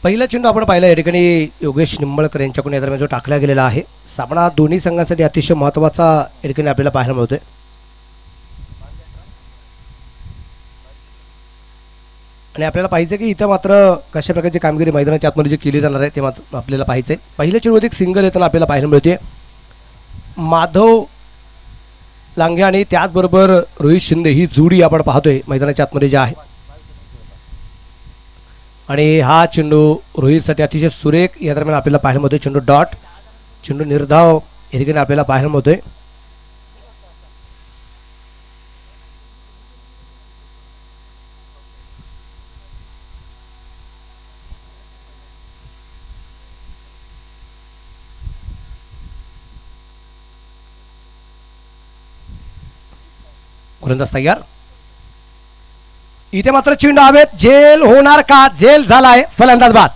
पहिला चेंडू आपण पाहिला या ठिकाणी योगेश निंबळकर यांच्याकडून या दरम्यान जो टाकला गेलेला आहे. सामना दोन्ही संघांसाठी अतिशय महत्त्वाचा या ठिकाणी आपल्याला पाहायला मिळतोय. आणि आपल्याला पाहिजे की इथं मात्र कशा प्रकारची कामगिरी मैदानाच्या आतमध्ये जी केली जाणार आहे ते मात्र आपल्याला पाहिजे. पहिल्या चेंडूमध्ये एक सिंगल येताना आपल्याला पाहायला मिळते माधव लांगे आणि त्याचबरोबर रोहित शिंदे ही जोडी आपण पाहतोय मैदानाच्या आतमध्ये जी आहे. आणि हा चेंडू रोहितसाठी अतिशय सुरेख या दरम्यान आपल्याला पाहायला मिळतोय. चेंडू डॉट, चेंडू निर्धाव या ठिकाणी आपल्याला पाहायला मिळतोय. गोलंदाज तयार. इथे मात्र चेंडू हवेत, झेल होणार का? झेल झालाय, फलंदाज बाद.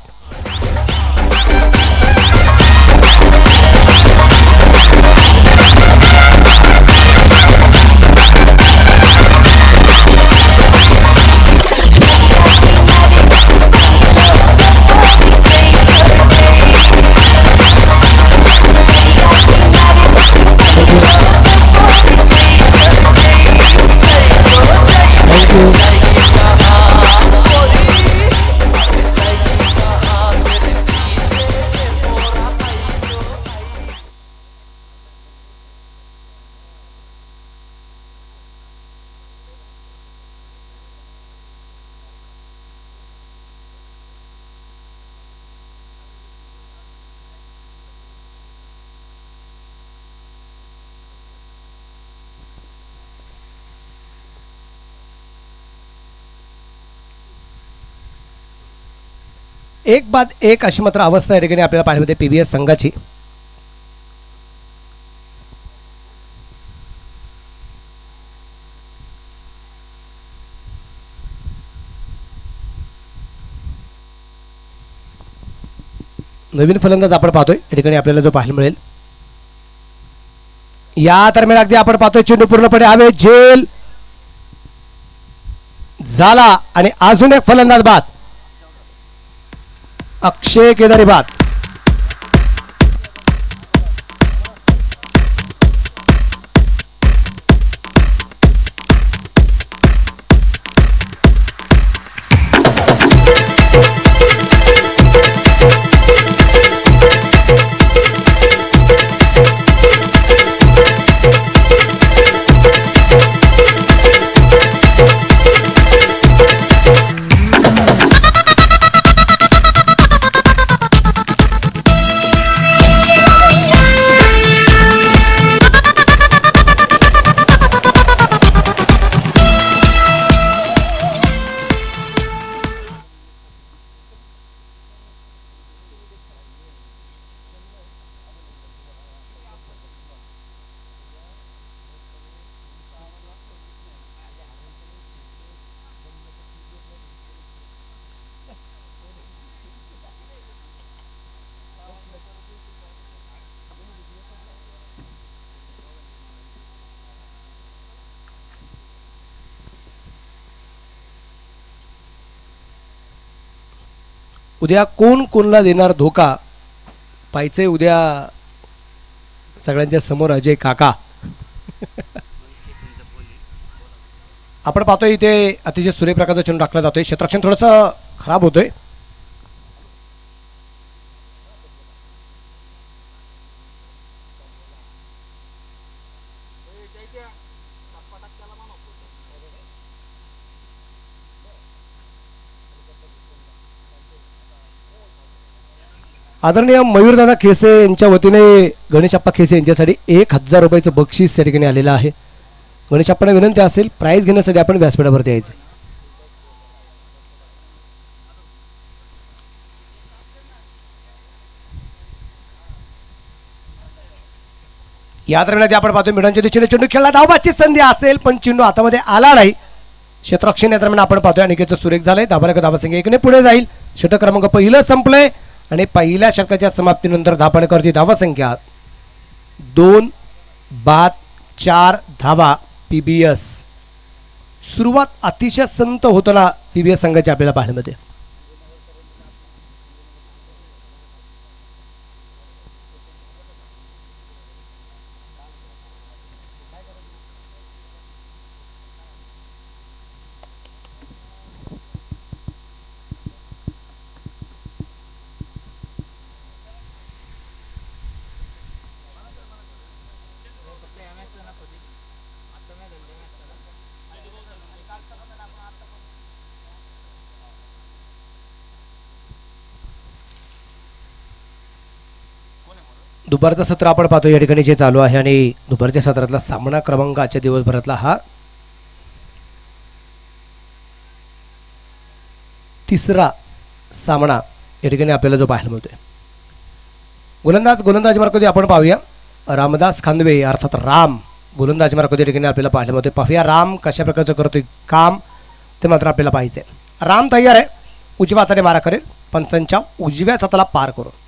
एक बाद एक अशी मात्र अवस्था या ठिकाणी आपल्याला पाहायला मिळते पीबीएस संघाची. नवीन फलंदाज आपण पाहतोय या ठिकाणी आपल्याला जो पाहायला मिळेल. या दरम्यान अगदी आपण पाहतोय चेंडू पूर्णपणे हवे, झेल झाला आणि अजून एक फलंदाज बाद. अक्षय केदारी बाद. उद्या कोण कोणला देणार धोका पाहिजे उद्या सगळ्यांच्या समोर अजय काका. आपण पाहतोय इथे अतिशय सूर्यप्रकाशचा चेंडू टाकला जातोय. क्षेत्ररक्षण थोडंसं खराब होतोय. आदरणीय मयूरदादा खेसे यांच्या वतीने गणेशप्पा खेसे यांच्यासाठी 1000 रुपयाचं बक्षीस या ठिकाणी आलेलं आहे. गणेशप्पांना विनंती असेल प्राईज घेण्यासाठी आपण व्यासपीठावरती यायचं. या दरम्यान आपण पाहतो मिडांच्या दिशेने चेंडू खेळला, धावबाची संधी असेल पण चेंडू हातामध्ये आला नाही. क्षेत्ररक्षण या दरम्यान आपण पाहतोय अनिकेतचं सुरेख झालंय. धाबाला धावासंख्या 1ने पुढे जाईल. षटक क्रमांक पहिलं संपलंय आणि पहिल्या षटकाच्या समाप्तीनंतर धापांकरती धावासंख्या 2 बाद 4 धावा पीबीएस. सुरुवात अतिशय संत होताना पीबीएस संघाची आपल्याला पाहायला मिळते. दुपारचं सत्र आपण पाहतो या ठिकाणी जे चालू आहे आणि दुपारच्या सत्रातला सामना क्रमांक आजच्या दिवसभरातला हा तिसरा सामना या ठिकाणी आपल्याला जो पाहायला मिळतोय. गोलंदाजी मार्गामध्ये आपण पाहूया रामदास खांदवे अर्थात राम गोलंदाजी मार्गामध्ये या ठिकाणी आपल्याला पाहायला मिळतोय. पाहूया राम कशा प्रकारचं करतोय काम ते मात्र आपल्याला पाहायचंय. राम तयार आहे, उजव्या हाताने मारा करेल पंचांच्या उजव्या हाताला पार करून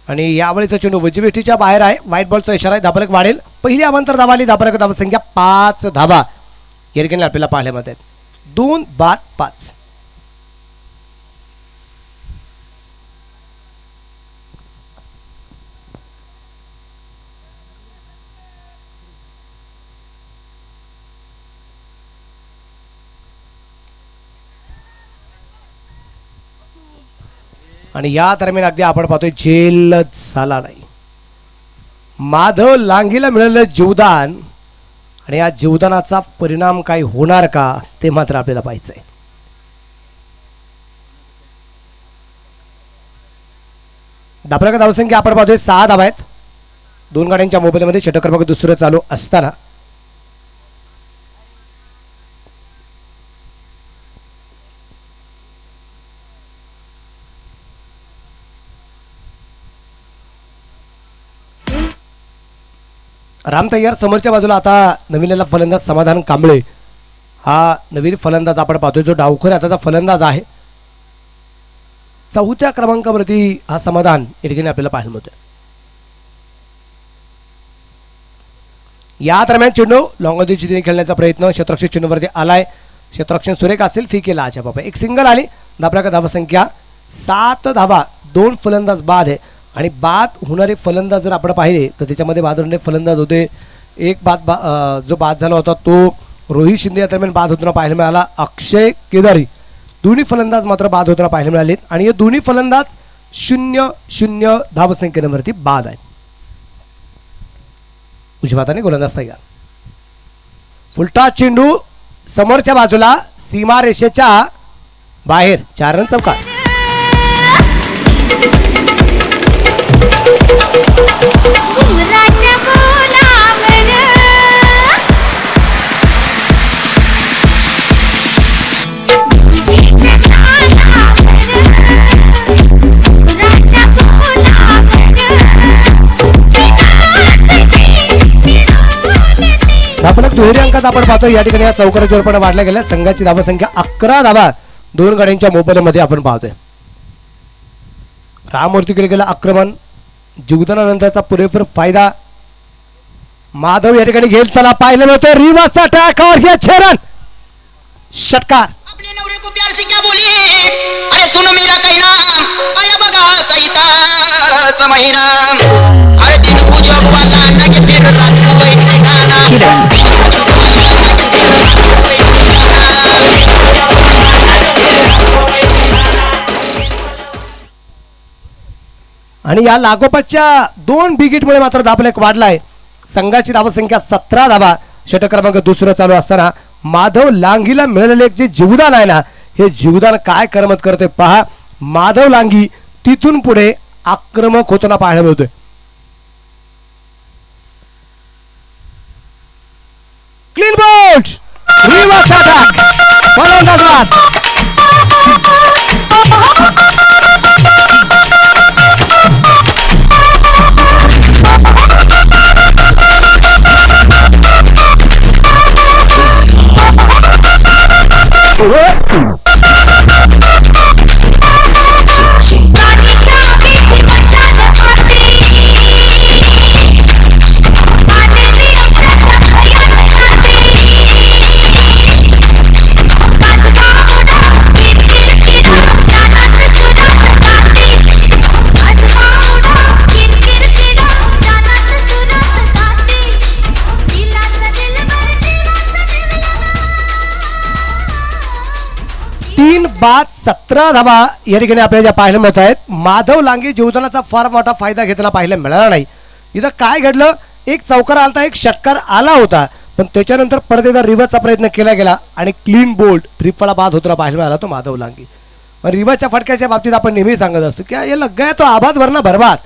आणि यावेळीचा चेंडू उजवीच्या बाहेर आहे. व्हाईट बॉलचा इशारा आहे, धाबालक वाढेल. पहिली अवांतर धावा आली, धाबालक धावा संख्या 5 धावा या ठिकाणी आपल्याला पाहायला मिळत आहेत. 2 बाद 5. आणि या दरम्यान अगदी आपण पाहतोय झेलच झाला नाही. माधव लांगीला मिळालेलं जीवदान आणि या जीवदानाचा परिणाम काही होणार का ते मात्र आपल्याला पाहायचंय. धाबालक धावसंख्या आपण पाहतोय 6 धावा आहेत. 2 गाड्यांच्या मोबाईलमध्ये षटक क्रमांक दुसरं चालू असताना राम तयार. समोरच्या बाजूला आता नवीनला फलंदाज समाधान कांबळे हा नवीन फलंदाज आपण पाहतोय जो डावखोर आताचा फलंदाज आहे. 4थ्या क्रमांकावरती हा समाधान या ठिकाणी आपल्याला पाहायला मिळतोय. या दरम्यान चेंडू लॉंगॉदीची दिशेने खेळण्याचा प्रयत्न क्षेत्ररक्षक चेंडूवरती आलाय. क्षेत्ररक्षण सुरेख असेल, फी केला आजा बाबा. एक सिंगल आली. धाबालक धावा संख्या 7 धावा. 2 फलंदाज बाद आहे आणि बाद होणारे फलंदाज जर आपण पाहिले तर त्याच्यामध्ये बाद होणारे फलंदाज होते. एक जो बाद झाला होता तो रोहित शिंदे या दरम्यान बाद होताना पाहायला मिळाला. अक्षय केदारी दोन्ही फलंदाज मात्र बाद होताना पाहायला मिळाले आणि हे दोन्ही फलंदाज 0-0 धावसंख्येवरती बाद आहेत. उजव्या हाताने गोलंदाज तयार. फुलटा चेंडू समोरच्या बाजूला सीमारेषेच्या बाहेर. 4 रन चौकार. धाबालक दुहेरी अंकात आपण पाहतो या ठिकाणी या चौकाराच्या रूपाने वाढल्या गेल्या. संघाची धावसंख्या 11 धावा 2 गाड्यांच्या मोबाईलमध्ये आपण पाहतोय. रामवरती केले गेलं आक्रमण. जीवदानानंतरचा पुरेपूर फायदा माधव या ठिकाणी घेताना पाहायला मिळतोय. रिवर्सचा अटॅक और ये 6 रन. षटकार. अपने नवरे को प्यार से क्या बोलिए, अरे सुनो मेरा कहना, आया बघा चैताचा महिना, हर दिन पूजो वाला नगे फिर रात को बैठे आणि या लागोपाठच्या 2 बिगिटमुळे मात्र धाबालक वाढलाय. संघाची धावसंख्या 17 धावा. षटक क्रमांक दुसरं चालू असताना माधव लांगीला मिळालेले जे जीवदान आहे ना हे जीवदान काय करमत करतोय पहा. माधव लांगी तिथून पुढे आक्रमक होताना पाहायला मिळतोय. Clean bowled. Reverse attack. फलंदाज बाद. बाद 17 धावा या ठिकाणी आपल्याला ज्या पाहायला मिळत आहेत. माधव लांगी जीवदानाचा फार मोठा फायदा घेताना पाहायला मिळाला नाही. इथं काय घडलं, एक चौकार आलता, एक षटकार आला होता, पण त्याच्यानंतर परत एकदा रिव्हर्सचा प्रयत्न केला गेला आणि क्लीन बोल्ड त्रिफळा बाद होताना पाहायला मिळाला तो माधव लांगी. रिव्हर्सच्या फटक्याच्या बाबतीत आपण नेहमी सांगत असतो की ये लग गया तो आबाद वरना बर्बाद.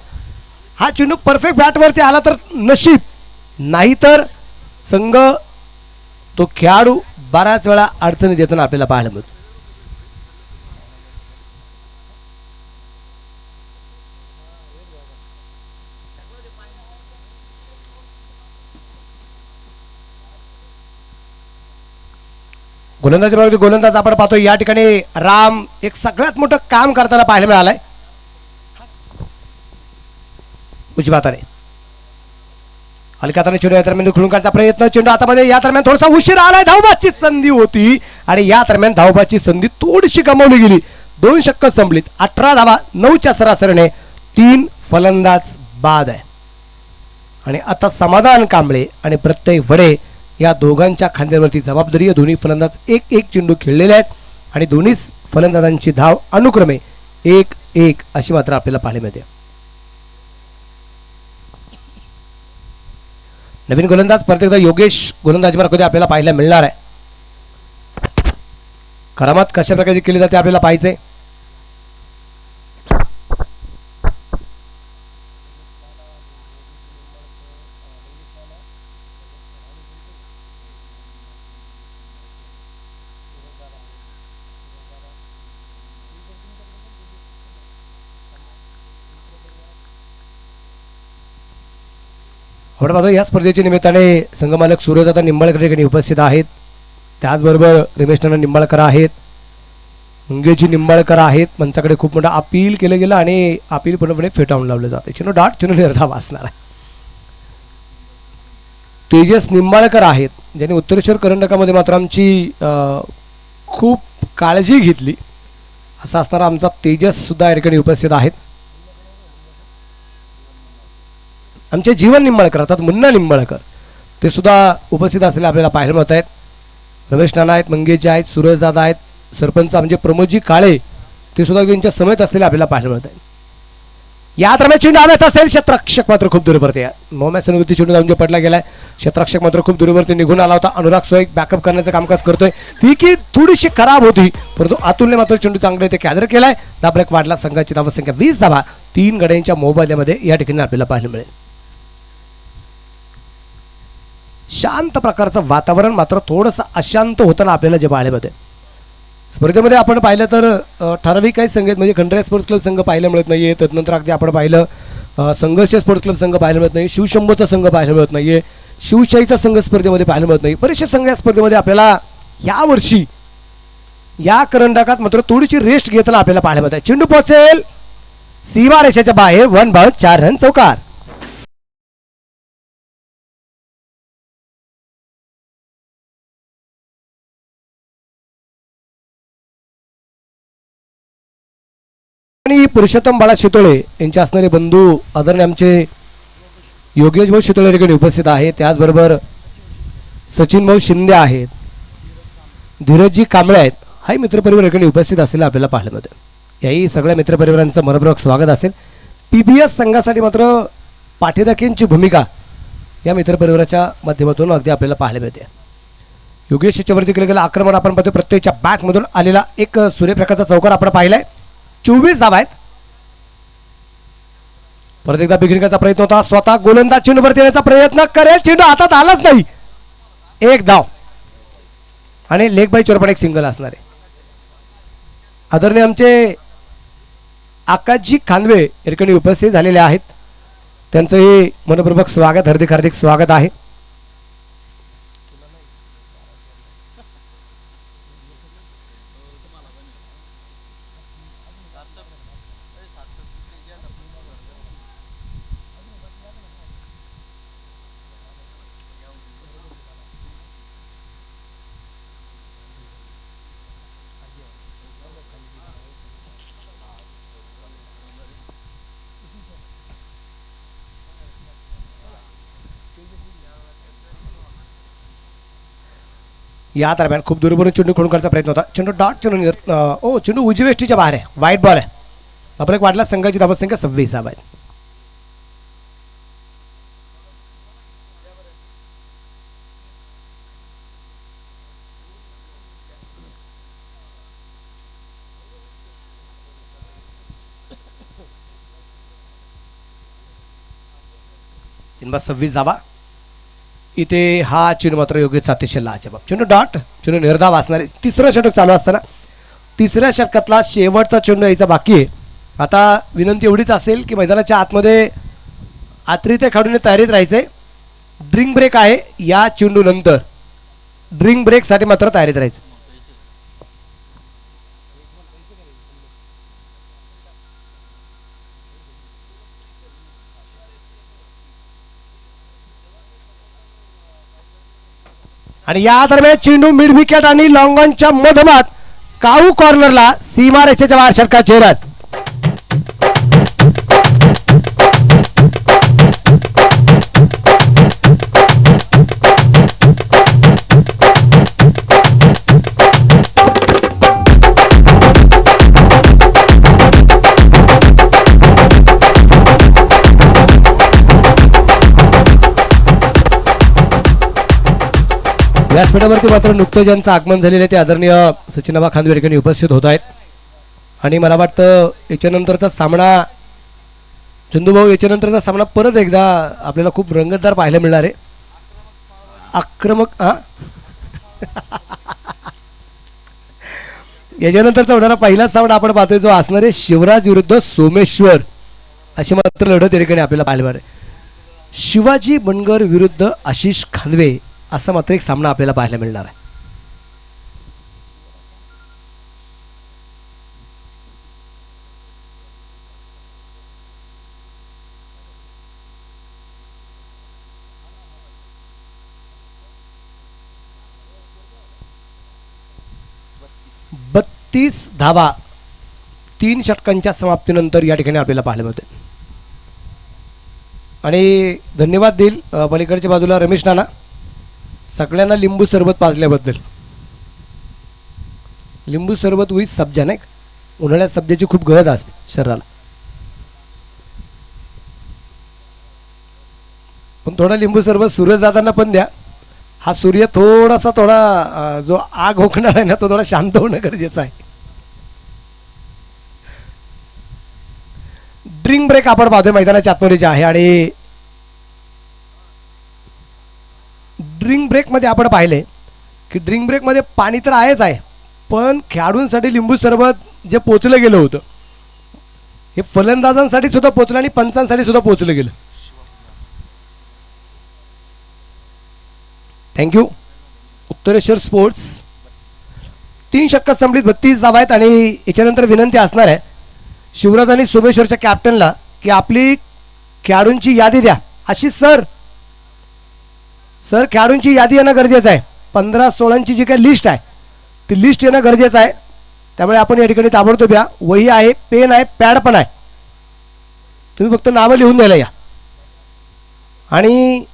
हा चेंडू परफेक्ट बॅटवरती आला तर नशीब, नाहीतर संघ तो खेळाडू बऱ्याच वेळा अडचणी देताना आपल्याला पाहायला मिळतो. गोलंदाजी गोलंदाज आपण पाहतो या ठिकाणी राम एक सगळ्यात मोठं काम करताना पाहायला मिळालंय. उजव्या हाताने हलक्या हाताने चेंडू या दरम्यान खेळून काढण्याचा प्रयत्न, चेंडू हातामध्ये या दरम्यान थोडासा उशीर आलाय. धावबाची संधी होती आणि या दरम्यान धावबाची संधी थोडीशी गमावली गेली. 2 षटकं संपलीत. 18 धावा 9च्या सरासरीने 3 फलंदाज बाद आहे. आणि आता समाधान कांबळे आणि प्रत्यय वडे या दोघांच्या खांद्यावरती जबाबदारी आहे. दोन्ही फलंदाज 1-1 चेंडू खेळलेले आहेत आणि दोन्ही फलंदाजांची धाव अनुक्रमे 1-1 अशी मात्र आपल्याला पाहायला मिळते. नवीन गोलंदाज परत एकदा योगेश गोलंदाजी मार्गामध्ये आपल्याला पाहायला मिळणार आहे. करामत कशा प्रकारे केली जाते आपल्याला पाहायचंय. आपण बघा या स्पर्धेच्या निमित्ताने संघमालक सूर्यदादा निंबाळकर ठिकाणी उपस्थित आहेत. त्याचबरोबर रमेश नाना निंबाळकर आहेत, मंगेजी निंबाळकर आहेत. मंचाकडे खूप मोठं अपील केलं गेलं आणि अपील पूर्णपणे फेटाळून लावलं जाते. चेंडू डाट चेंडू निर्धाव असणार आहे. तेजस निंबाळकर आहेत ज्यांनी उत्तरेश्वर करंडकामध्ये मात्र आमची खूप काळजी घेतली. असा असणारा आमचा तेजस सुद्धा या ठिकाणी उपस्थित आहेत. आमचे जीवन निंबाळकर अर्थात मुन्ना निंबाळकर ते सुद्धा उपस्थित असलेले आपल्याला पाहायला मिळत आहेत. रमेश नाना आहेत, मंगेश आहेत, सूरजदादा आहेत, सरपंच म्हणजे प्रमोदजी काळे ते सुद्धा त्यांच्या समेत असलेले आपल्याला पाहायला मिळत आहेत. या दरम्यान चेंडू आव्यात असेल, क्षेत्ररक्षक मात्र खूप दूरवरती आहे. मोहम्मद सनुवरती चेंडू जाऊन पडला गेलाय. क्षेत्ररक्षक मात्र खूप दूरवरती निघून आला होता. अनुराग सोयक बॅकअप करण्याचं कामकाज करतोय. फिकी थोडीशी खराब होती परंतु अतुलने मात्र चेंडू चांगले ते कॅदर केलाय. दाबरेक वाढला. संघाची धावसंख्या 20 धावा 3 गड्यांच्या मोबाईलमध्ये या ठिकाणी आपल्याला पाहायला मिळेल. शांत प्रकारचं वातावरण मात्र थोडंसं अशांत होताना आपल्याला जे पाहायला मिळते. स्पर्धेमध्ये आपण पाहिलं तर ठराविक काही संघ आहेत म्हणजे खंडरे स्पोर्ट्स क्लब संघ पाहायला मिळत नाहीये. त्यानंतर अगदी आपण पाहिलं संघर्ष स्पोर्ट्स क्लब संघ पाहायला मिळत नाही, शिवशंभूचा संघ पाहायला मिळत नाहीये, शिवशाहीचा संघ स्पर्धेमध्ये पाहायला मिळत नाही. बरेचसे संघ या स्पर्धेमध्ये आपल्याला यावर्षी या करंडकात मात्र थोडीशी रेस्ट घेताना आपल्याला पाहायला मिळत आहे. चेंडू पोहोचेल सीमा रेषेच्या बाहेर. 1 बॉल 4 रन चौकार. आणि पुरुषोत्तम बाळा शितोळे यांचे असणारे बंधू आदरणीय आमचे योगेश भाऊ शितोळे ठिकाणी उपस्थित आहेत. त्याचबरोबर सचिन भाऊ शिंदे आहेत, धीरजजी कांबळे आहेत. हाही मित्रपरिवार ठिकाणी उपस्थित असलेला आपल्याला पाहायला मिळतं. याही सगळ्या मित्रपरिवारांचं मनपूर्वक स्वागत असेल. PBS संघासाठी मात्र पाठीराखींची भूमिका या मित्रपरिवाराच्या माध्यमातून अगदी आपल्याला पाहायला मिळते. योगेश याच्यावरती केलं गेलं आक्रमण आपण पाहतो. प्रत्येकच्या बॅटमधून आलेला एक सूर्यप्रकाशचा चौकार आपण पाहिलाय. 24 धावा आहेत. परत एकदा बिगिनिंगचा प्रयत्न होता. स्वतः गोलंदाज चेंडूवरती येण्याचा प्रयत्न करेल. चेंडू हातात आलाच नाही. 1 धाव आणि लेग बाय चोरपण एक सिंगल असणार आहे. आदरणीय आमचे आकाशजी खानवे या ठिकाणी उपस्थित झालेले आहेत. त्यांचं हे मनपूर्वक स्वागत, हार्दिक हार्दिक स्वागत आहे. या दरम्यान खूप दूरवरून चेंडू खेळून करण्याचा प्रयत्न होता. चेंडू डॉट चेंडू चेंडू उजवी वेष्टीच्या बाहेर आहे. वाईट बॉल आहे. आपण एक वाढला. संघाची धावसंख्या 26 धावा आहे. 26 धावा. इथे हा चेंडू मात्र योग्य अतिशय लाजबाब चेंडू डॉट चेंडू निर्धाव असणारे. तिसरं षटक चालू असताना तिसऱ्या षटकातला शेवटचा चेंडू यायचा बाकी आहे. आता विनंती एवढीच असेल की मैदानाच्या आतमध्ये आत्रिते खेळून तयारीत राहायचंय. ड्रिंक ब्रेक आहे या चेंडू नंतर. ड्रिंक ब्रेकसाठी मात्र तयारीत राहायचं. आणि या दरम्यान चेंडू मिड विकेट आणि लॉंग ऑनच्या मधोमध काऊ कॉर्नरला सीमारेषेच्या बाहेर षटका चेहऱ्यात. व्यासपीठावरती मात्र नुकतं ज्यांचं आगमन झालेलं आहे ते आदरणीय सचिनबा खांदवे या ठिकाणी उपस्थित होत आहेत. आणि मला वाटतं याच्यानंतरचा सामना चंदूभाऊ याच्यानंतरचा सामना परत एकदा आपल्याला खूप रंगतदार पाहायला मिळणार आहे. आक्रमक याच्यानंतरचा होणारा पहिला सामना आपण पाहतोय जो असणार आहे शिवराज विरुद्ध सोमेश्वर अशी मात्र लढत या ठिकाणी आपल्याला पाहायला मिळणार आहे. शिवाजी बनगर विरुद्ध आशिष खांदवे असा मात्र एक सामना आपल्याला पाहायला मिळणार आहे. बत्तीस धावा 3 षटकांच्या समाप्तीनंतर या ठिकाणी आपल्याला पाहायला मिळते. आणि धन्यवाद देईल पलीकडच्या बाजूला रमेश नाना सगळ्यांना लिंबू सरबत पाजल्याबद्दल. लिंबू सरबत विथ सब्जा नाही उन्हाळ्यात सब्जाची खूप गरज असते शरीराला. पण थोडा लिंबू सरबत सूर्य जाताना पण द्या. हा सूर्य थोडा जो आग होकणार आहे ना तो थोडा शांत होणं गरजेचं आहे. ड्रिंक ब्रेक आपण पाहतोय मैदानाच्या आतमध्ये जे आहे. आणि ड्रिंक ब्रेकमध्ये आपण पाहिले की ड्रिंक ब्रेकमध्ये पाणी तर आहेच आहे पण खेळाडूंसाठी लिंबू सरबत जे पोचलं गेलं होतं हे फलंदाजांसाठी सुद्धा पोचलं आणि पंचांसाठी सुद्धा पोचलं गेलं. Thank you Uttareshwar sports. 3 षटकात संपलीत 32 धावा आहेत. आणि याच्यानंतर विनंती असणार आहे शिवराज आणि सोमेश्वरच्या कॅप्टनला की आपली खेळाडूंची यादी द्या. आशिष सर खेळाडूंची यादी येणं गरजेचं आहे. 15-16ची जी काही लिस्ट आहे ती लिस्ट येणं गरजेचं आहे. त्यामुळे आपण या ठिकाणी ताबडतोब या. वही आहे पेन आहे पॅड पण आहे. तुम्ही फक्त नावं लिहून द्यायला या. आणि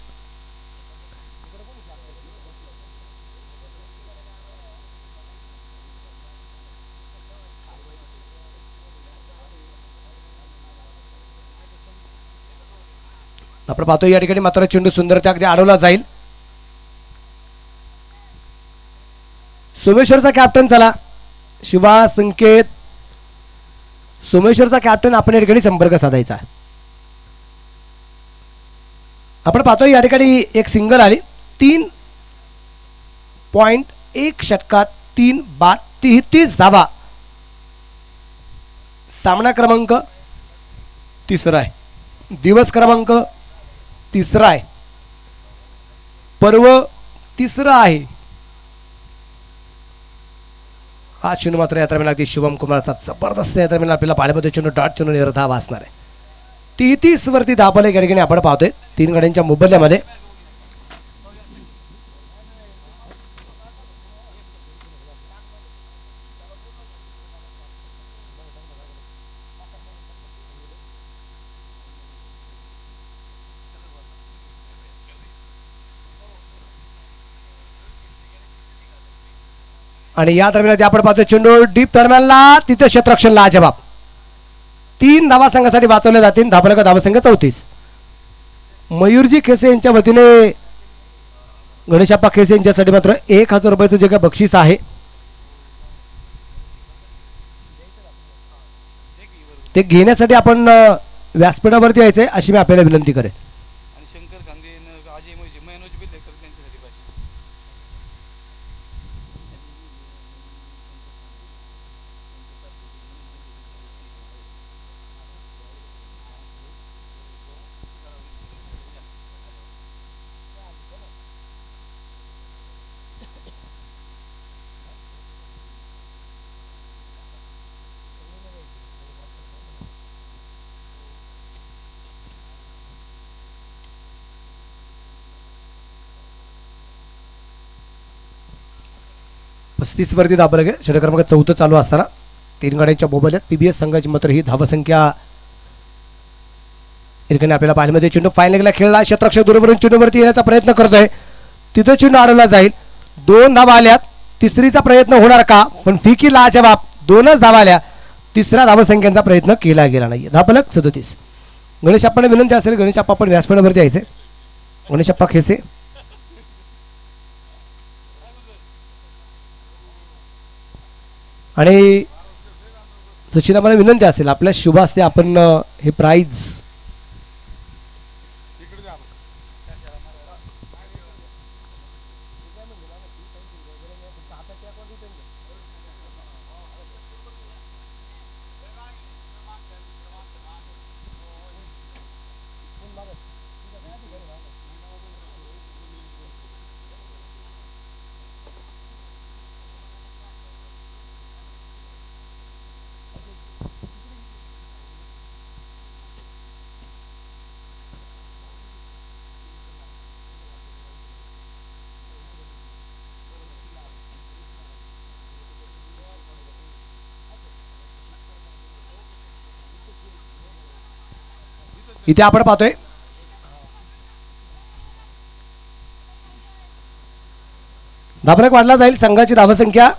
आपण पाहतो या ठिकाणी मात्र चेंडू सुंदरत्या अगदी अडवला जाईल. सोमेश्वरचा कॅप्टन चला शिवा संकेत सोमेश्वरचा कॅप्टन आपण या ठिकाणी संपर्क साधायचा. आपण पाहतो या ठिकाणी एक सिंगल आली. 3.1 षटकात 3 बाद 33 धावा. सामना क्रमांक 3 आहे. दिवस क्रमांक 3 आहे. पर्व 3 आहे. हा चेंडू मात्र या दरम्यान अगदी शिवम कुमारचा जबरदस्त या दरम्यान आपल्याला पाहिल्यामध्ये चेंडू डॉट चेंडू निर्धाव असणार आहे. 33 वरती धावले या ठिकाणी आपण पाहतोय 3 गड्यांच्या मोबदल्यामध्ये. आणि या दरम्यान आपण पाहतो चेंडू डीप दरम्यानला तिथे क्षेत्ररक्षण लाजबाब. 3 धावा संघासाठी वाचवल्या जातील. धावफलक धावसंख्या 34. मयूरजी खेसे यांच्या वतीने गणेशाप्पा खेसे यांच्यासाठी मात्र 1000 रुपयाचं जे काय बक्षीस आहे ते घेण्यासाठी आपण व्यासपीठावरती यायचंय अशी मी आपल्याला विनंती करेन. 35 वरती धावफलक आहे. षटक क्रमांक 4 चालू असताना 3 गाड्यांच्या मोबाईल आहेत. PBS संघाची मात्र ही धावसंख्या या ठिकाणी आपल्याला पाहायला मिळते. चेंडू फाईन लेगला खेळला. क्षेत्ररक्षक दूरवरून चेंडूवरती येण्याचा प्रयत्न करतोय. तिथं चेंडू अडवला जाईल. 2 धावा आल्यात. तिसरीचा प्रयत्न होणार का? पण फिकी लाजवाब. 2च धावा आल्या. तिसऱ्या धावसंख्येचा प्रयत्न केला गेला नाही. धावफलक 37. गणेश आप्पांना विनंती असेल, गणेश आप्पा पण व्यासपीठावरती यायचे. गणेश आप्पा खेसे आणि सचिन आम्हाला विनंती असेल आपल्या शुभ हस्ते आपण हे प्राइज इथे आपण पाहतोय धावफलक वाढला जाईल. संघाची धावसंख्या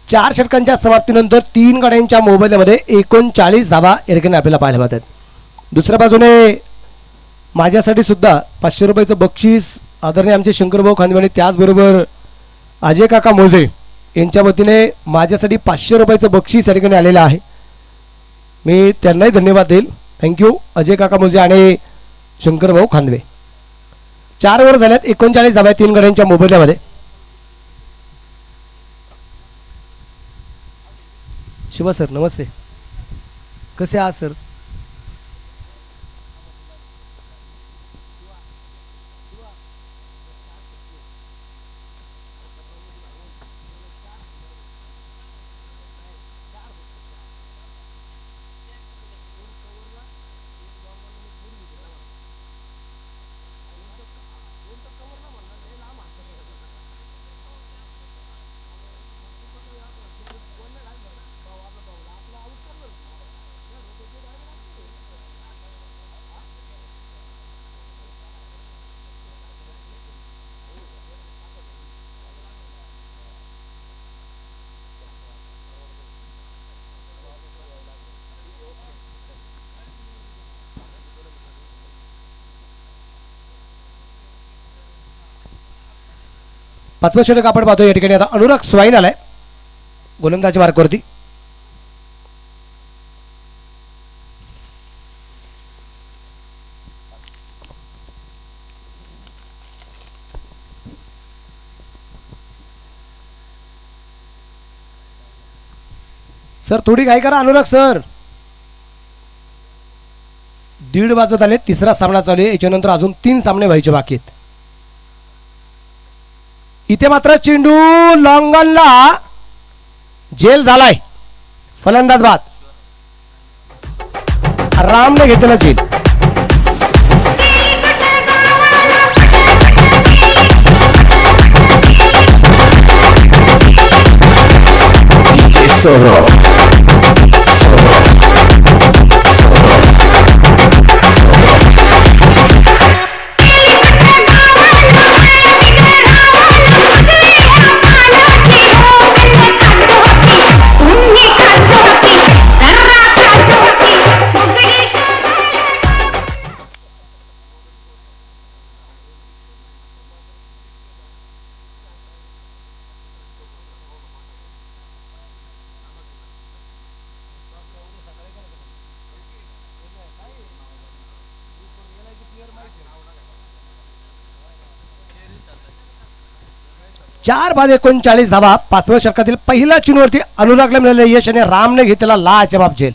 4 षटकांच्या समाप्तीनंतर 3 गाड्यांच्या मोबाईलमध्ये 39 धावा या ठिकाणी आपल्याला पाहायला मिळतात. दुसऱ्या बाजूने माझ्यासाठी सुद्धा 500 रुपयाचं बक्षीस आदरणीय आमचे शंकरभाऊ खांदवे आणि त्याचबरोबर अजय काका मोजे यांच्या वतीने माझ्यासाठी 500 रुपयाचं बक्षीस या ठिकाणी आलेलं आहे. मी त्यांनाही धन्यवाद देईल. थँक्यू अजय काका मोजे आणि शंकरभाऊ खांदवे. 4 ओव्हर झाल्यात. 39 धावा 3 गाड्यांच्या मोबाईलमध्ये. शिवा सर नमस्ते, कसे आहात सर? पाचवं षटक आपण पाहतो या ठिकाणी. आता अनुराग स्वाईन आलाय गोलंदाजी मार्कवरती. सर थोडी घाई करा अनुराग सर. 1:30 वाजत आले. तिसरा सामना चालू आहे. याच्यानंतर अजून 3 सामने व्हायचे बाकी आहेत. इथे मात्र चेंडू लॉंगनला जेल झालाय. फलंदाज बाद. रामने घेतलेला जेल. चार बाद 39 धावा. 5व्या षटकातील पहिल्या चेंडूवरती अनुरागला मिळालेलं यश आणि रामने घेतलेला लाजवाब झेल.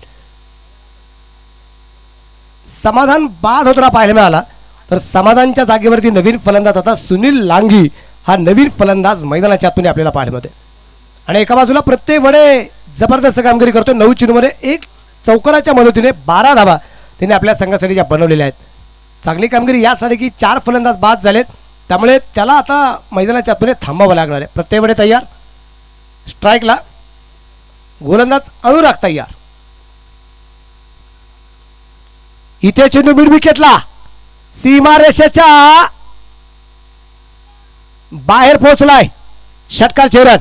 समाधान बाद होताना पाहायला मिळाला. तर समाधानच्या जागेवरती नवीन फलंदाज आता सुनील लांगी हा नवीन फलंदाज मैदानाच्या आतून आपल्याला पाहायला मिळते. आणि एका बाजूला प्रत्येक वडे जबरदस्त कामगिरी करतो. 9 चेंडूमध्ये 1 चौकाराच्या मदतीने 12 धावा त्याने आपल्या संघासाठी ज्या बनवलेल्या आहेत. चांगली कामगिरी यासाठी की 4 फलंदाज बाद झालेत. त्यामुळे त्याला आता मैदानाच्या आतून थांबावं लागणार आहे. प्रत्येक वेळे तयार. स्ट्राईकला गोलंदाज अनुराग तयार. इथे चेंडू मिड विकेटला सीमारेषेच्या बाहेर पोहोचलाय. षटकार रन.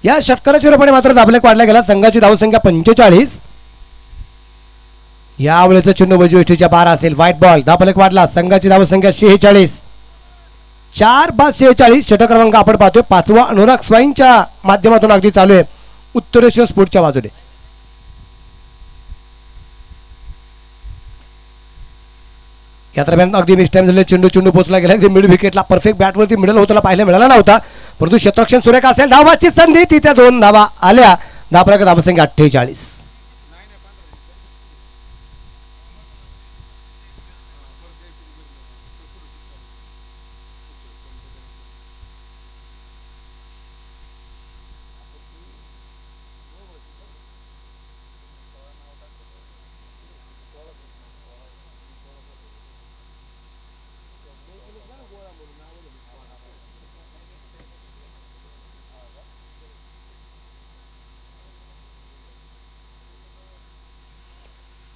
या षटकाराच्या रूपाने मात्र दाबलेक वाढला गेला. संघाची धावसंख्या 45. यावेळेचा चेंडू वजूष्टीच्या 12 असेल. White ball. दाबलेक वाढला. संघाची धावसंख्या 46. 4-5-46. षटक क्रमांक आपण पाहतोय 5वा अनुराग स्वाईंच्या माध्यमातून अगदी चालू आहे उत्तरेश्वर स्पोर्टच्या बाजूने. या दरम्यान अगदी मिस टाइम झाले. चेंडू पोचला गेला. अगदी मिड विकेटला परफेक्ट बॅटवरती मिडल होताना पाहायला मिळाला नव्हता, परंतु क्षेत्ररक्षण सुरेख असेल. धावाची संधी तिथे 2 धावा आल्या. धावफलक धावसंख्या 48.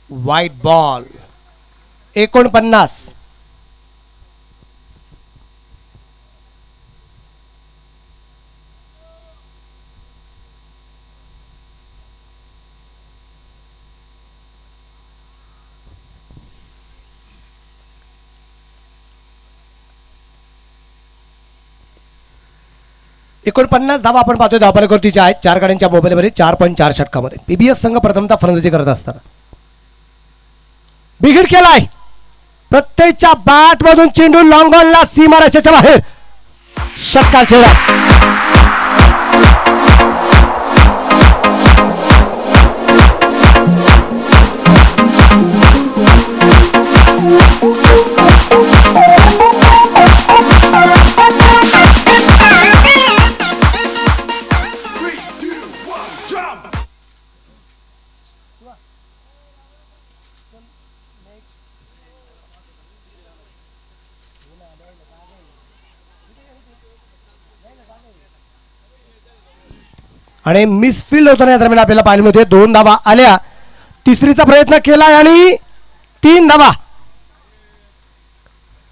White ball. 49. धावा आपण पाहतोय. धावफलकावरतीच्या आहेत 4 गाड्यांच्या मोबाईलमध्ये 4.4 षटकामध्ये. पीबीएस संघ प्रथमतः फलंदाजी करत असताना बिघड केलाय. प्रत्येकच्या बॅट मधून चेंडू लॉंग ऑनला सीमारेषेच्या बाहेर. षटकार रन. आणि मिसफील्ड होताना या दरम्यान आपल्याला पाहायला मिळते. 2 धावा आल्या. तिसरीचा प्रयत्न केलाय आणि 3 धावा.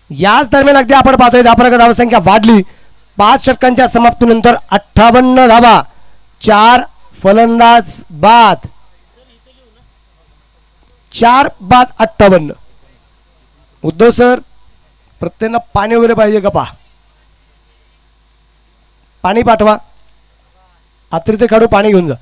याच दरम्यान अगदी आपण पाहतोय धावफलक धावसंख्या वाढली. 5 षटकांच्या समाप्तीनंतर 58 धावा. 4 फलंदाज बाद. 4 बाद 58. उद्धव सर, प्रत्येकांना पाणी वगैरे पाहिजे का? पहा, पाणी पाठवा. अतिरिक्त काढू, पाणी घेऊन जा.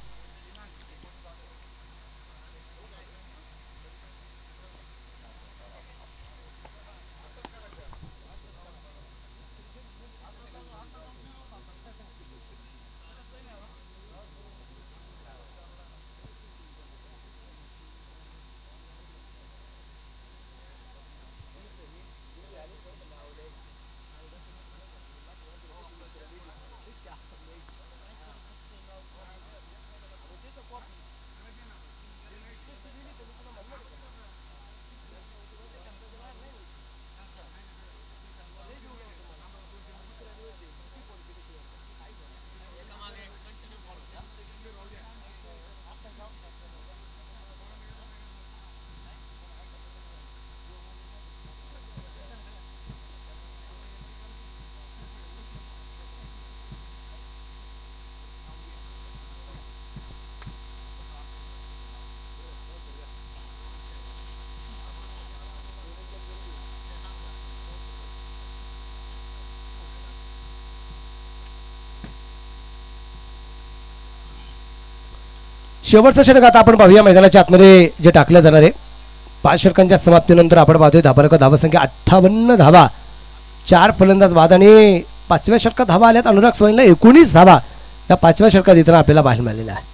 शेवटचं षटक आता आपण पाहूया. मैदानाच्या आतमध्ये जे टाकलं जाणार आहे 5 षटकांच्या समाप्तीनंतर आपण पाहतोय धावफलक धावसंख्या 58 धावा. 4 फलंदाज बाद आणि 5व्या षटकात धावा आल्यात अनुराग स्वाईंना 19 धावा या 5व्या षटकात येताना आपल्याला पाहायला मिळालेला आहे.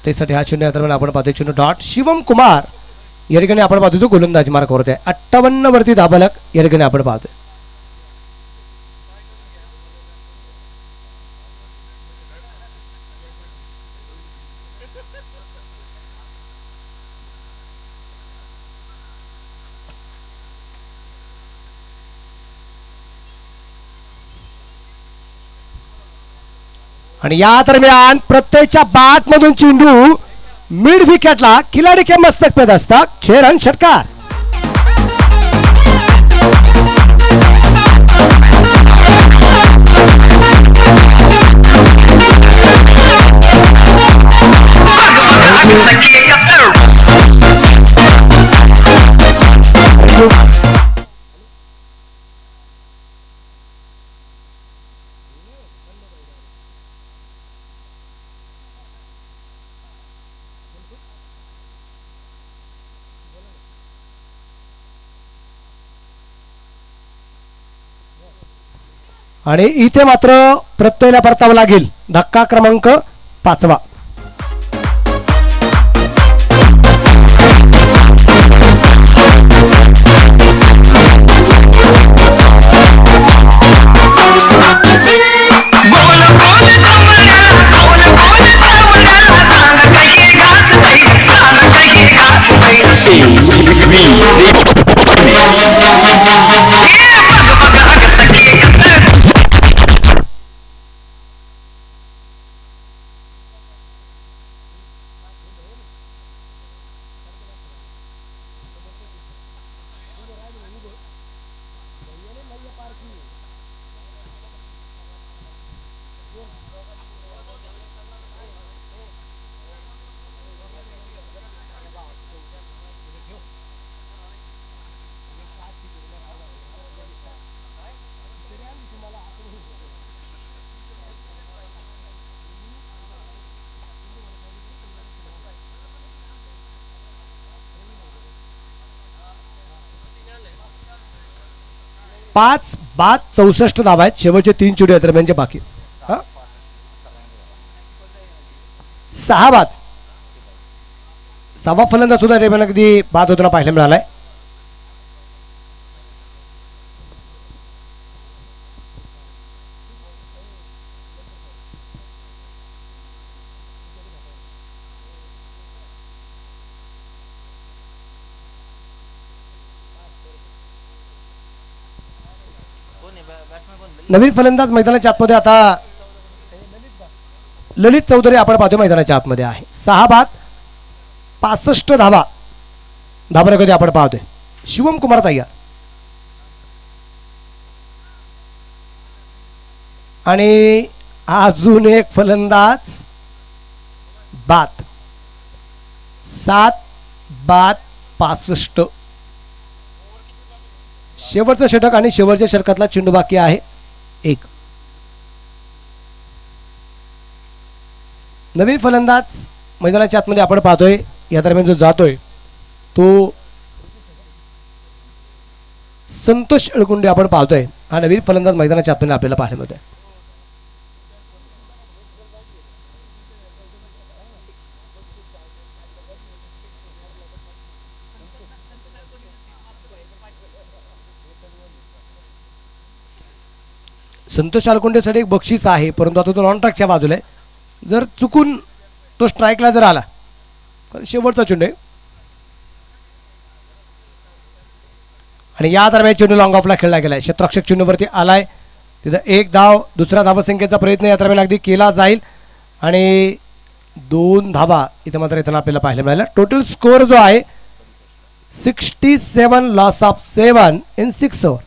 त्यासाठी हा चेंडू या दरम्यान आपण पाहतोय चेंडू डॉट शिवम कुमार या ठिकाणी आपण पाहतो जो गोलंदाज मार्क करत आहे 58 वरती धाबालक या ठिकाणी आपण पाहतोय. आणि या दरम्यान प्रत्येकच्या बॅट मधून चेंडू मिड विकेटला खिलाडी के मस्तक पे दस्तक 6 रन षटकार. आणि इथे मात्र प्रत्ययला परतावं लागेल धक्का क्रमांक 5. पाच बाद 64 धावा आहेत शेवटचे 3 चेंडू आहेत दरम्यानचे बाकी. 6 बाद 6वा फलंदाज सुद्धा दरम्यान अगदी बाद होताना पाहायला मिळालाय. नवीन फलंदाज मैदानाच्या आतमध्ये आता ललित चौधरी आपण पाहतो मैदानाच्या आतमध्ये आहे. 6 बाद 65 धावा कधी आपण पाहतोय शिवम कुमार तयार. आणि अजून एक फलंदाज बाद 7 बाद 65 शेवटचं षटक आणि शेवटच्या षटकातला चेंडू बाकी आहे 1. नवीन फलंदाज मैदानाच्या आतमध्ये आपण पाहतोय या दरम्यान जो जातोय तो संतोष अळकुंडे आपण पाहतोय. हा नवीन फलंदाज मैदानाच्या आतमध्ये आपल्याला पाहायला मिळतोय. संतोष अलकुंडेसाठी एक बक्षीस आहे परंतु आता तो नॉन ट्रॅकच्या बाजूला आहे. जर चुकून तो स्ट्राईकला जर आला तर शेवटचा चेंडू आहे. आणि या दरम्यान चेंडू लॉंग ऑफला खेळला गेलाय. क्षेत्ररक्षक चेंडूवरती आलाय तिथं 1 धाव दुसऱ्या धावसंख्येचा प्रयत्न या दरम्यान अगदी केला जाईल आणि 2 धावा इथं मात्र येताना आपल्याला पाहायला मिळाला. टोटल स्कोअर जो आहे 67 लॉस ऑफ 7 इन 6 ओव्हर.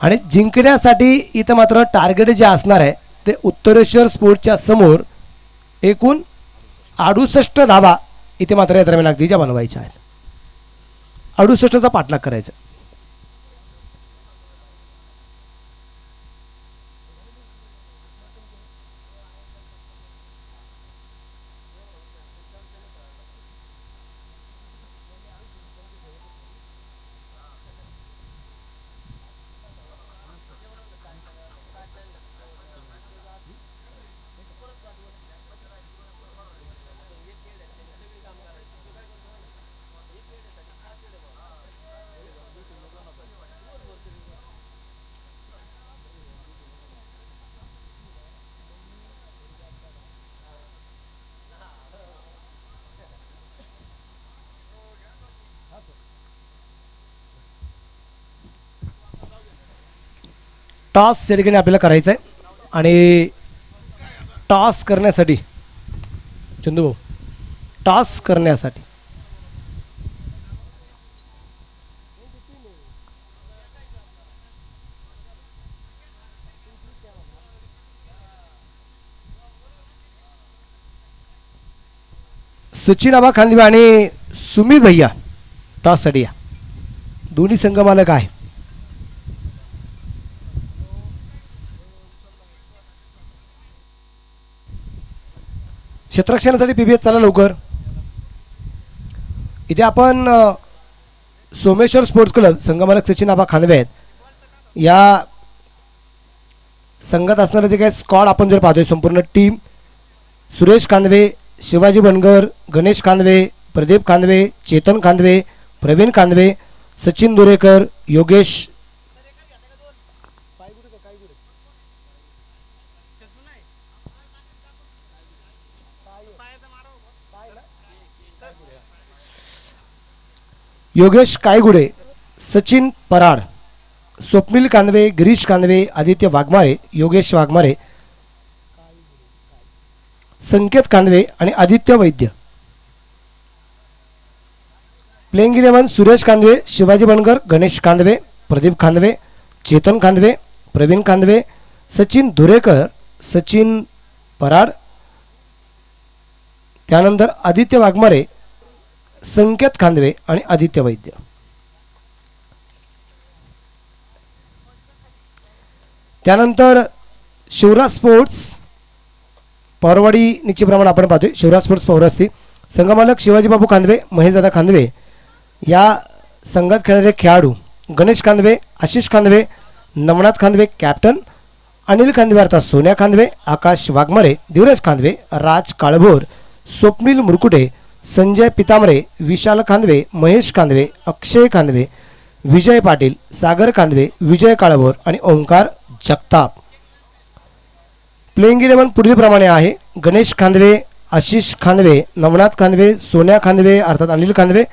आणि जिंकण्यासाठी इथं मात्र टार्गेट जे असणार आहे ते उत्तरेश्वर स्पोर्टच्या समोर एकूण 68 धावा इथे मात्र या दरम्यान अगदीच्या बनवायच्या आहेत. 68चा पाठलाग करायचा. टॉस या ठिकाणी आपल्याला करायचं आहे आणि टॉस करण्यासाठी चंदू भाऊ टॉस करण्यासाठी सचिन आबा खांदवे आणि सुमित भैया टॉससाठी या दोन्ही संघ मालक आहे. क्षेत्ररक्षणासाठी पीबीएस चला लवकर. इथे आपण सोमेश्वर स्पोर्ट्स क्लब संघमालक सचिन आबा खांदवे आहेत. या संघात असणारे जे काही स्क्वॉड आपण जर पाहतोय संपूर्ण टीम सुरेश खांदवे, शिवाजी बनगर, गणेश खांदवे, प्रदीप खांदवे, चेतन खांदवे, प्रवीण खांदवे, सचिन दुरेकर, योगेश योगेश कायगुडे, सचिन पराड, स्वप्नील कांदवे, गिरीश कांदवे, आदित्य वाघमारे, योगेश वाघमारे, संकेत कांदवे आणि आदित्य वैद्य. प्लेइंग 11 सुरेश कांदवे, शिवाजी बनगर, गणेश कांदवे, प्रदीप खांदवे, चेतन खांदवे, प्रवीण खांदवे, सचिन धुरेकर, सचिन पराड, त्यानंतर आदित्य वाघमारे, संकेत खांदवे आणि आदित्य वैद्य. त्यानंतर शिवराज स्पोर्ट्स पौरवाडी निश्चितप्रमाणे आपण पाहतोय. शिवराज स्पोर्ट्स पौरस्ती संघमालक शिवाजीबाबू खांदवे, महेशदादा खांदवे. या संघात खेळणारे खेळाडू गणेश खांदवे, आशिष खांदवे, नवनाथ खांदवे कॅप्टन, अनिल खांदवे अर्थात सोन्या खांदवे, आकाश वाघमारे, धीरज खांदवे, राज काळभोर, स्वप्नील मुरकुटे, संजय पितांबरे, विशाल खांदवे, महेश खांदवे, अक्षय खांदवे, विजय पाटील, सागर खांदवे, विजय काळभोर आणि ओंकार जगताप. प्लेइंग 11 पुढीलप्रमाणे आहे. गणेश खांदवे, आशिष खांदवे, नवनाथ खांदवे, सोन्या खांदवे अर्थात अनिल खांदवे,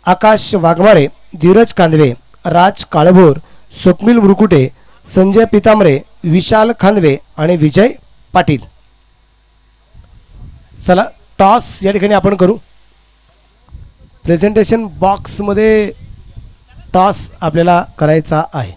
आकाश वाघमारे, धीरज खांदवे, राज काळभोर, स्वप्नील मुरकुटे, संजय पितांबरे, विशाल खांदवे आणि विजय पाटील. चला टॉस या ठिकाणी आपण करू. प्रेझेंटेशन बॉक्समध्ये टॉस आपल्याला करायचा आहे.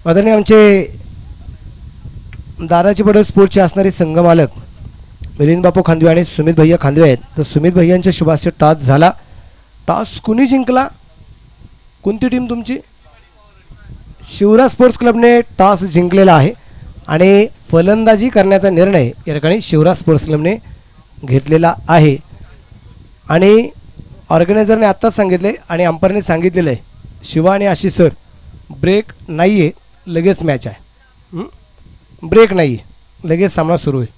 आदरणीय आमचे दादाची पडळ स्पोर्टचे असणारे संघमालक मिलिंद बापू खांदवे आणि सुमित भैया खांदवे आहेत. तर सुमित भैयांच्या शुभास्य टॉस झाला. टॉस कुणी जिंकला? कोणती टीम तुमची? शिवराज स्पोर्ट्स क्लबने टॉस जिंकलेला आहे आणि फलंदाजी करण्याचा निर्णय या ठिकाणी शिवराज स्पोर्ट्स क्लबने घेतलेला आहे. आणि ऑर्गनायझरने आत्ताच सांगितले आणि अंपायरने सांगितलेलं आहे शिवा आणि आशिष सर ब्रेक नाही आहे, लगेच मॅच आहे. ब्रेक नाही आहे, लगेच सामना सुरू आहे.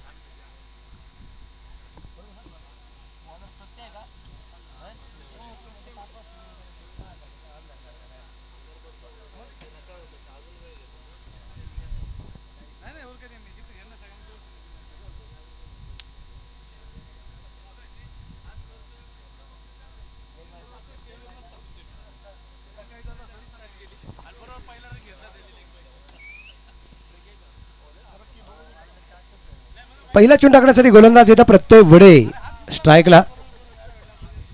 पहिला चेंडू टाकण्यासाठी गोलंदाज येतात प्रत्यय वडे.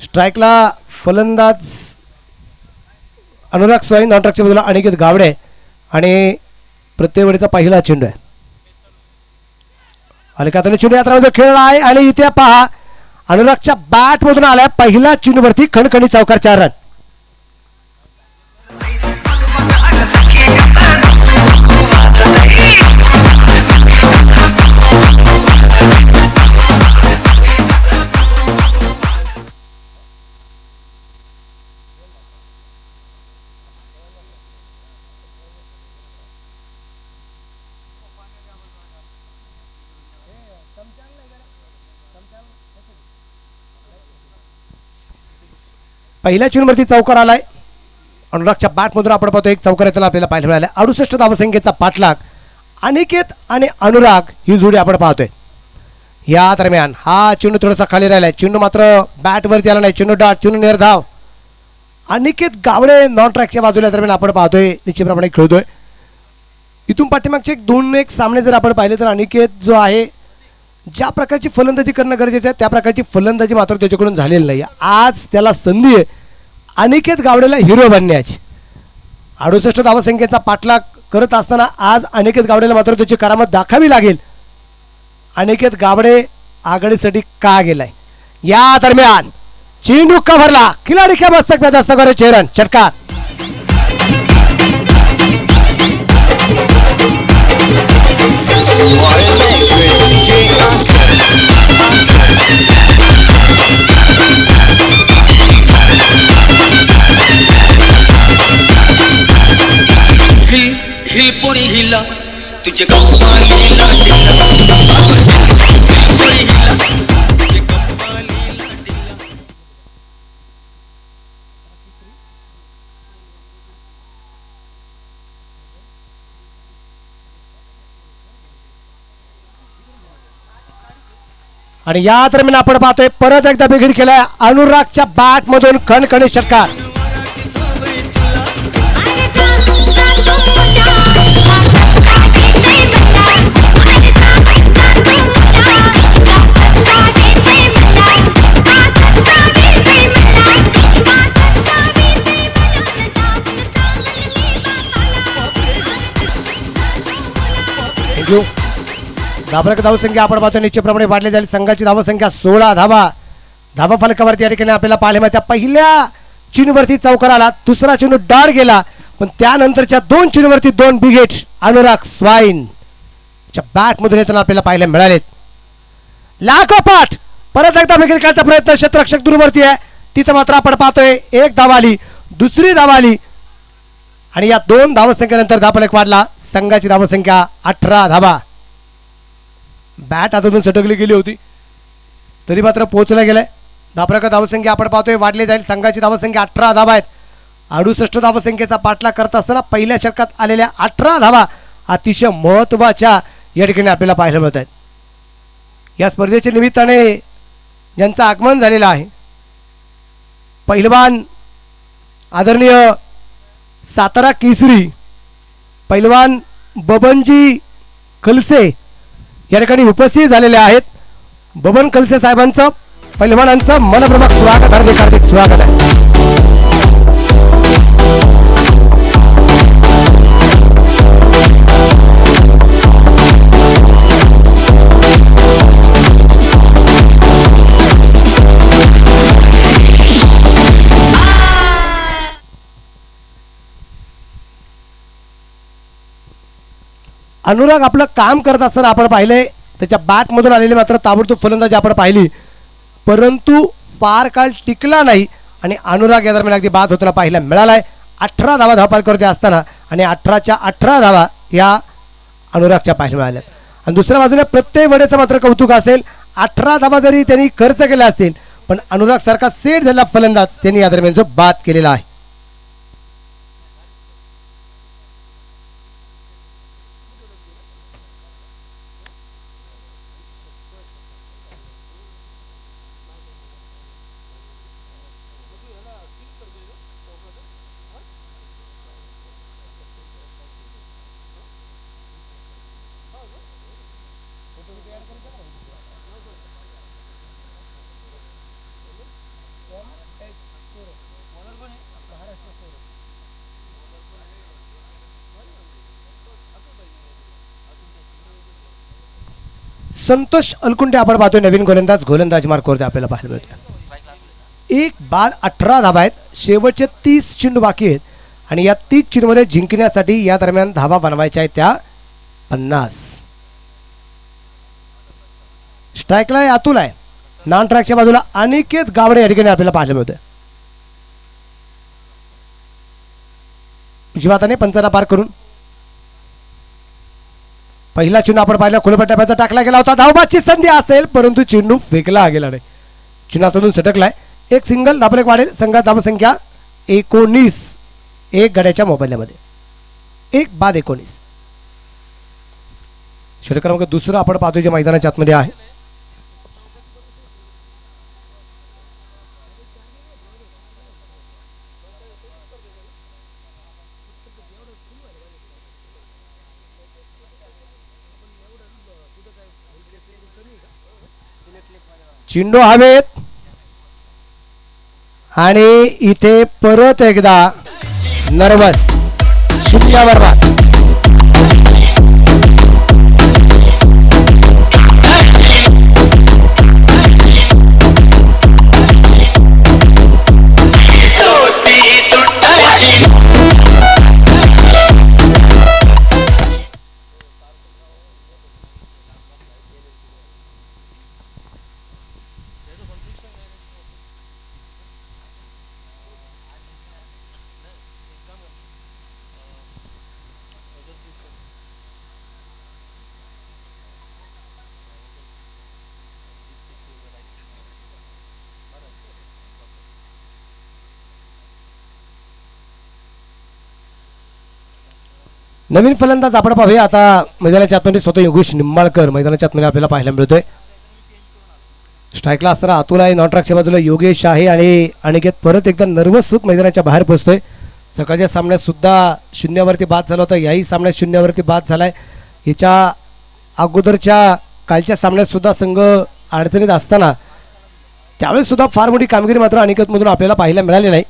स्ट्राईकला फलंदाज अनुराग स्वाईन, नॉनस्ट्राईकच्या बाजूला अनिकेत गावडे आणि प्रत्यय वडेचा पहिला चेंडू आहे. अलकाताने चेंडू यात्रामध्ये खेळला आहे आणि इथे पहा अनुरागच्या बॅट मधून आलाय पहिला चेंडूवरती खणखणी चौकार, 4 रन. पहिल्या चेंडूवरती चौकार आलाय. अनुरागच्या बॅटमधून आपण पाहतो एक चौकार येताना आपल्याला पाहायला मिळाला. 68 धावसंख्येचा पाठलाग. अनिकेत आणि अनुराग ही जोडी आपण पाहतोय. या दरम्यान हा चेंडू थोडासा खाली राहिलाय. चेंडू मात्र बॅटवरती आला नाही. चेंडू डाट, चेंडू निर्धाव. अनिकेत गावडे नॉन ट्रॅकच्या बाजूला दरम्यान आपण पाहतोय निश्चितप्रमाणे खेळतोय. इथून पाठीमागचे 2-1 सामने जर आपण पाहिले तर अनिकेत जो आहे ज्या प्रकारची फलंदाजी करणं गरजेचं आहे त्या प्रकारची फलंदाजी मात्र त्याच्याकडून झालेली नाही. आज त्याला संधी आहे अनिकेत गावडेला हिरो बनण्याची. 68 धावसंख्येचा पाठलाग करत असताना आज अनिकेत गावडेला मात्र त्याची करामत दाखवावी लागेल. अनिकेत गावडे आघाडीसाठी का गेलाय. या दरम्यान चेंडू कव्हरला, खिलाडी के मस्तक पे दस्तक और 6 रन. षटकार. हिल पोरी हिला तुझे गप्पा लीला लीला. पोरी हिला तुझे गप्पा लीला लीला. आणि या दरम्यान आपण पाहतोय परत एकदा बिघड केलाय अनुरागच्या बॅट मधून खणखणी षटकार. धाबरक धावसंख्या आपण पाहतो निश्चितप्रमाणे वाढली जाईल. संघाची धावसंख्या 16 धावा. धावा फलकावरती या ठिकाणी आपल्याला पाहायला मिळते. पहिल्या चेंडूवरती चौकार आला, दुसरा चेंडू डाड गेला, पण त्यानंतरच्या 2 चेंडूवरती 2 बिगेट अनुराग स्वाईन च्या बॅट मधून येताना आपल्याला पाहायला मिळालेत. लागोपाठ परत एकदा बिगेट काढण्याचा प्रयत्न क्षेत्ररक्षक दूरवरती आहे. तिथं मात्र आपण पाहतोय एक धाव आली, दुसरी धाव आली आणि या 2 धावसंख्येनंतर धावफलक वाढला. संघाची धावसंख्या 18 धावा. बॅट हातातून सटकली गेली होती तरी मात्र पोहोचला गेलाय. धापरक धावसंख्या आपण पाहतोय वाढली जाईल. संघाची धावसंख्या 18 धावा आहेत. 68 धावसंख्येचा पाठलाग करत असताना पहिल्या षटकात आलेल्या 18 धावा अतिशय महत्त्वाच्या या ठिकाणी आपल्याला पाहायला मिळत आहेत. या स्पर्धेच्या निमित्ताने ज्यांचं आगमन झालेलं आहे पहिलवान आदरणीय सातारा केसरी पहिलवान बबनजी खलसे या ठिकाणी उपस्थित झालेले आहेत. बबन खलसे साहेबांचं पहिलवानांचं मनपूर्वक स्वागत, हार्दिक हार्दिक स्वागत आहे. अनुराग आपलं काम करत असताना आपण पाहिले त्याच्या बॅटमधून आलेली मात्र ताबडतोब फलंदाजी आपण पाहिली, परंतु फार काळ टिकला नाही आणि अनुराग या दरम्यान अगदी बाद होताना पाहायला मिळालाय. 18 धावा धावपालकावरती असताना आणि 18च्या 18 धावा या अनुरागच्या पाहायला मिळाल्या. आणि दुसऱ्या बाजूने प्रत्यय वडेचं मात्र कौतुक असेल. 18 धावा जरी त्यांनी खर्च केल्या असतील पण अनुराग सारखा सेट झालेला फलंदाज त्यांनी या दरम्यान जो बाद केलेला आहे. संतोष अलकुंडे आपण पाहतोय नवीन गोलंदाज मार्कवरती आपल्याला पाहायला मिळतोय. 1 बाद 18 धावा आहेत. शेवटचे 30 चेंडू बाकी आहेत आणि या 30 चेंडूमध्ये जिंकण्यासाठी या दरम्यान धावा बनवायच्या आहेत त्या 50. स्ट्राईकला आहे अतुल आहे. नॉन ट्रॅकच्या बाजूला अनिकेत गावडे या ठिकाणी आपल्याला पाहायला मिळतोय. जीवाताने पंचांना पार करून पहिला चेंडू आपण पाहिला खुल्या टप्प्याचा टाकला गेला होता. धावबाची संधी असेल परंतु चेंडू फेकला गेला नाही. चेंडूतून सटकलाय. एक सिंगल धाबा एक वाढेल. संघात धावसंख्या 19. एक गड्याच्या मोबाईलमध्ये 1 बाद 19. षटक क्रमांक दुसरा आपण पाहतोय जे मैदानाच्या आतमध्ये आहे. चेंडू हवेत आणि इथे परत एकदा नर्वस 0 बाद. नवीन फलंदाज आपण पाहूया आता मैदानाच्या आतमध्ये स्वतः योगेश निंबाळकर मैदानाच्या आतमध्ये आपल्याला पाहायला मिळतोय. स्ट्राईकला असताना अतुल आहे. नॉन ट्रॅकच्या बाजूला योगेश आहे आणि अनिकेत परत एकदा नर्वस होत मैदानाच्या बाहेर पोहोचतोय. सकाळच्या सामन्यात सुद्धा 0वरती बाद झाला होता. याही सामन्यात 0वरती बाद झालाय. याच्या अगोदरच्या कालच्या सामन्यात सुद्धा संघ अडचणीत असताना त्यावेळेस सुद्धा फार मोठी कामगिरी मात्र अनिकेतमधून आपल्याला पाहायला मिळाली नाही.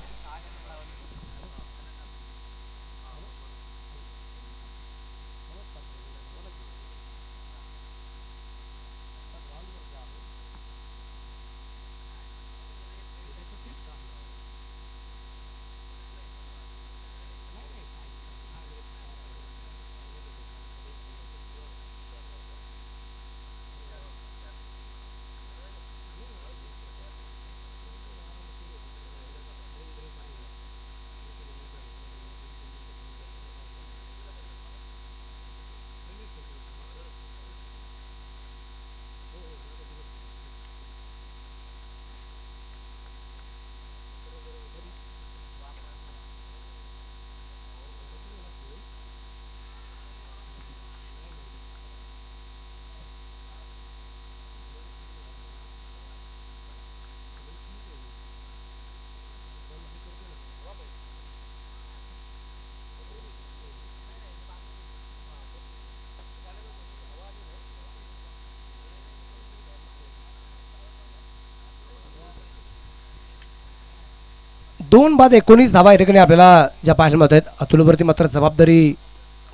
दोन बाद 19 धावा या ठिकाणी आपल्याला ज्या पाहायला मिळत आहेत. अतुलवरती मात्र जबाबदारी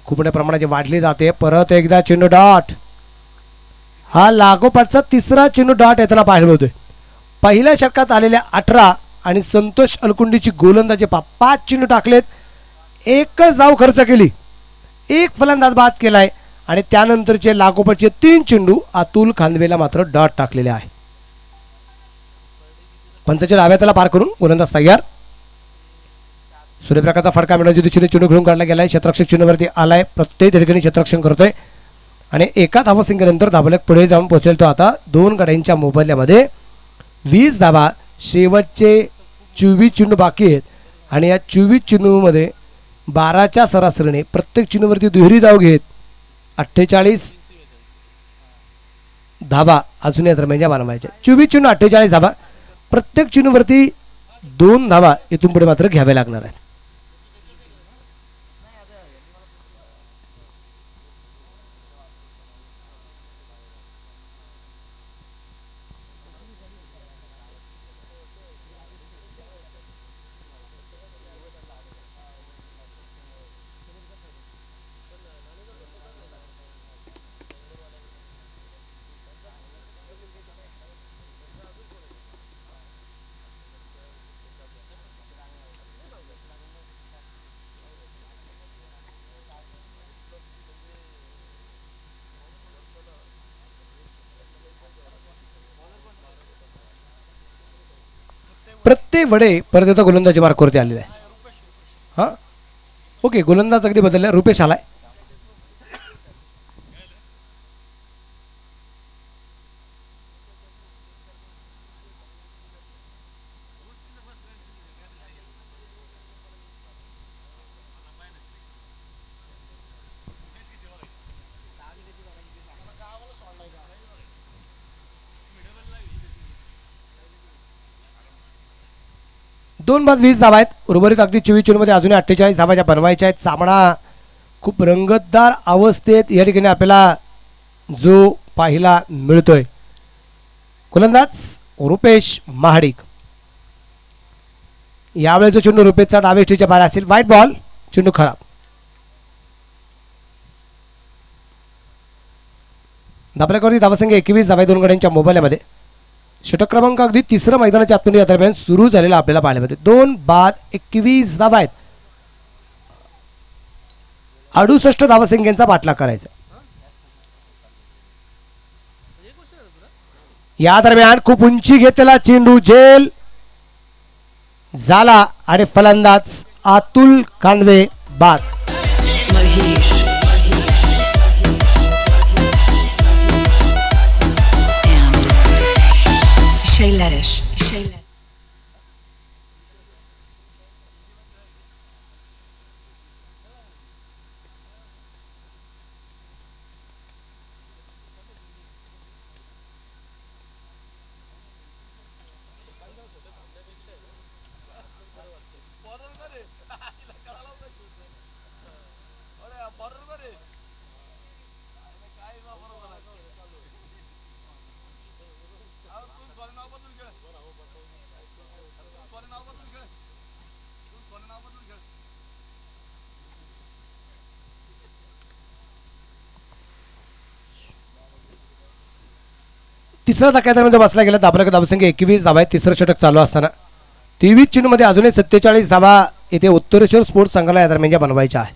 खूप मोठ्या प्रमाणात वाढली जाते. परत एकदा चेंडू डॉट. हा लागोपाठचा तिसरा चेंडू डॉट येताना पाहायला मिळतोय. पहिल्या षटकात आलेल्या 18 आणि संतोष अलकुंडीची गोलंदाजी 5 चेंडू टाकलेत. एकच धाव खर्च केली. एक फलंदाज बाद केलाय आणि त्यानंतरचे लागोपाठचे 3 चेंडू अतुल खांदवेला मात्र डॉट टाकलेले आहे. पंचाच्या डाव्या त्याला पार करून गोलंदाज तयार. सूर्यप्रकाशचा फटका मिळवण्याच्या दिशेने चेंडू घेऊन काढला गेलाय. क्षेत्ररक्षक चेंडूवरती आलाय. प्रत्येक ठिकाणी क्षेत्ररक्षण करतोय आणि एका धावसंख्येनंतर धावलक पुढे जाऊन पोहोचेल तो आता 2 गड्यांच्या मोबाईलमध्ये 20 धावा. शेवटचे 24 चेंडू बाकी आहेत आणि या 24 चेंडूमध्ये 12च्या सरासरीने प्रत्येक चेंडूवरती दुहेरी धाव घेत 48 धावा अजून या दरम्यान बनवायच्या. 24 चेंडू 48 धावा. प्रत्येक चेंडूवरती 2 धावा इथून पुढे मात्र घ्यावे लागणार आहे. प्रत्येक वडे परत एकदा गोलंदाजी मार्कवरती आलेला आहे. हां ओके, गोलंदाज अगदी बदलला, रुपेश आलाय. दोन बाद 20 धावा आहेत. उर्वरित अगदी 24 चेंडूमध्ये अजूनही 48 धावा ज्या बनवायच्या आहेत. सामना खूप रंगतदार अवस्थेत या ठिकाणी आपल्याला जो पाहायला मिळतोय. गोलंदाज रुपेश महाडिक. यावेळेचा चेंडू रुपेशचा डावेष्टीच्या बाहेर असेल. व्हाईट बॉल, चेंडू खराब. धाबल्यावरती धावासंख्या 21 धावा दोन गड्यांच्या मोबाईलमध्ये. षटक क्रमांक अगदी तिसरं मैदानाच्या आतमध्ये या दरम्यान सुरू झालेला आपल्याला पाहायला मिळते. 2 बाद 21 धावा आहेत. 68 धावासंख्येचा पाठलाग करायचा. या दरम्यान खूप उंची घेतलेला चेंडू झेल झाला आणि फलंदाज अतुल कांदवे बाद. तिसरा धक्क्यामध्ये बसला गेला. दाबला धावसंख्या 21 धावा आहेत. तिसरं षटक चालू असताना 23 चेंडूमध्ये अजूनही 47 धावा येथे उत्तरेश्वर स्पोर्ट्स संघाला या दरम्यान बनवायच्या आहे.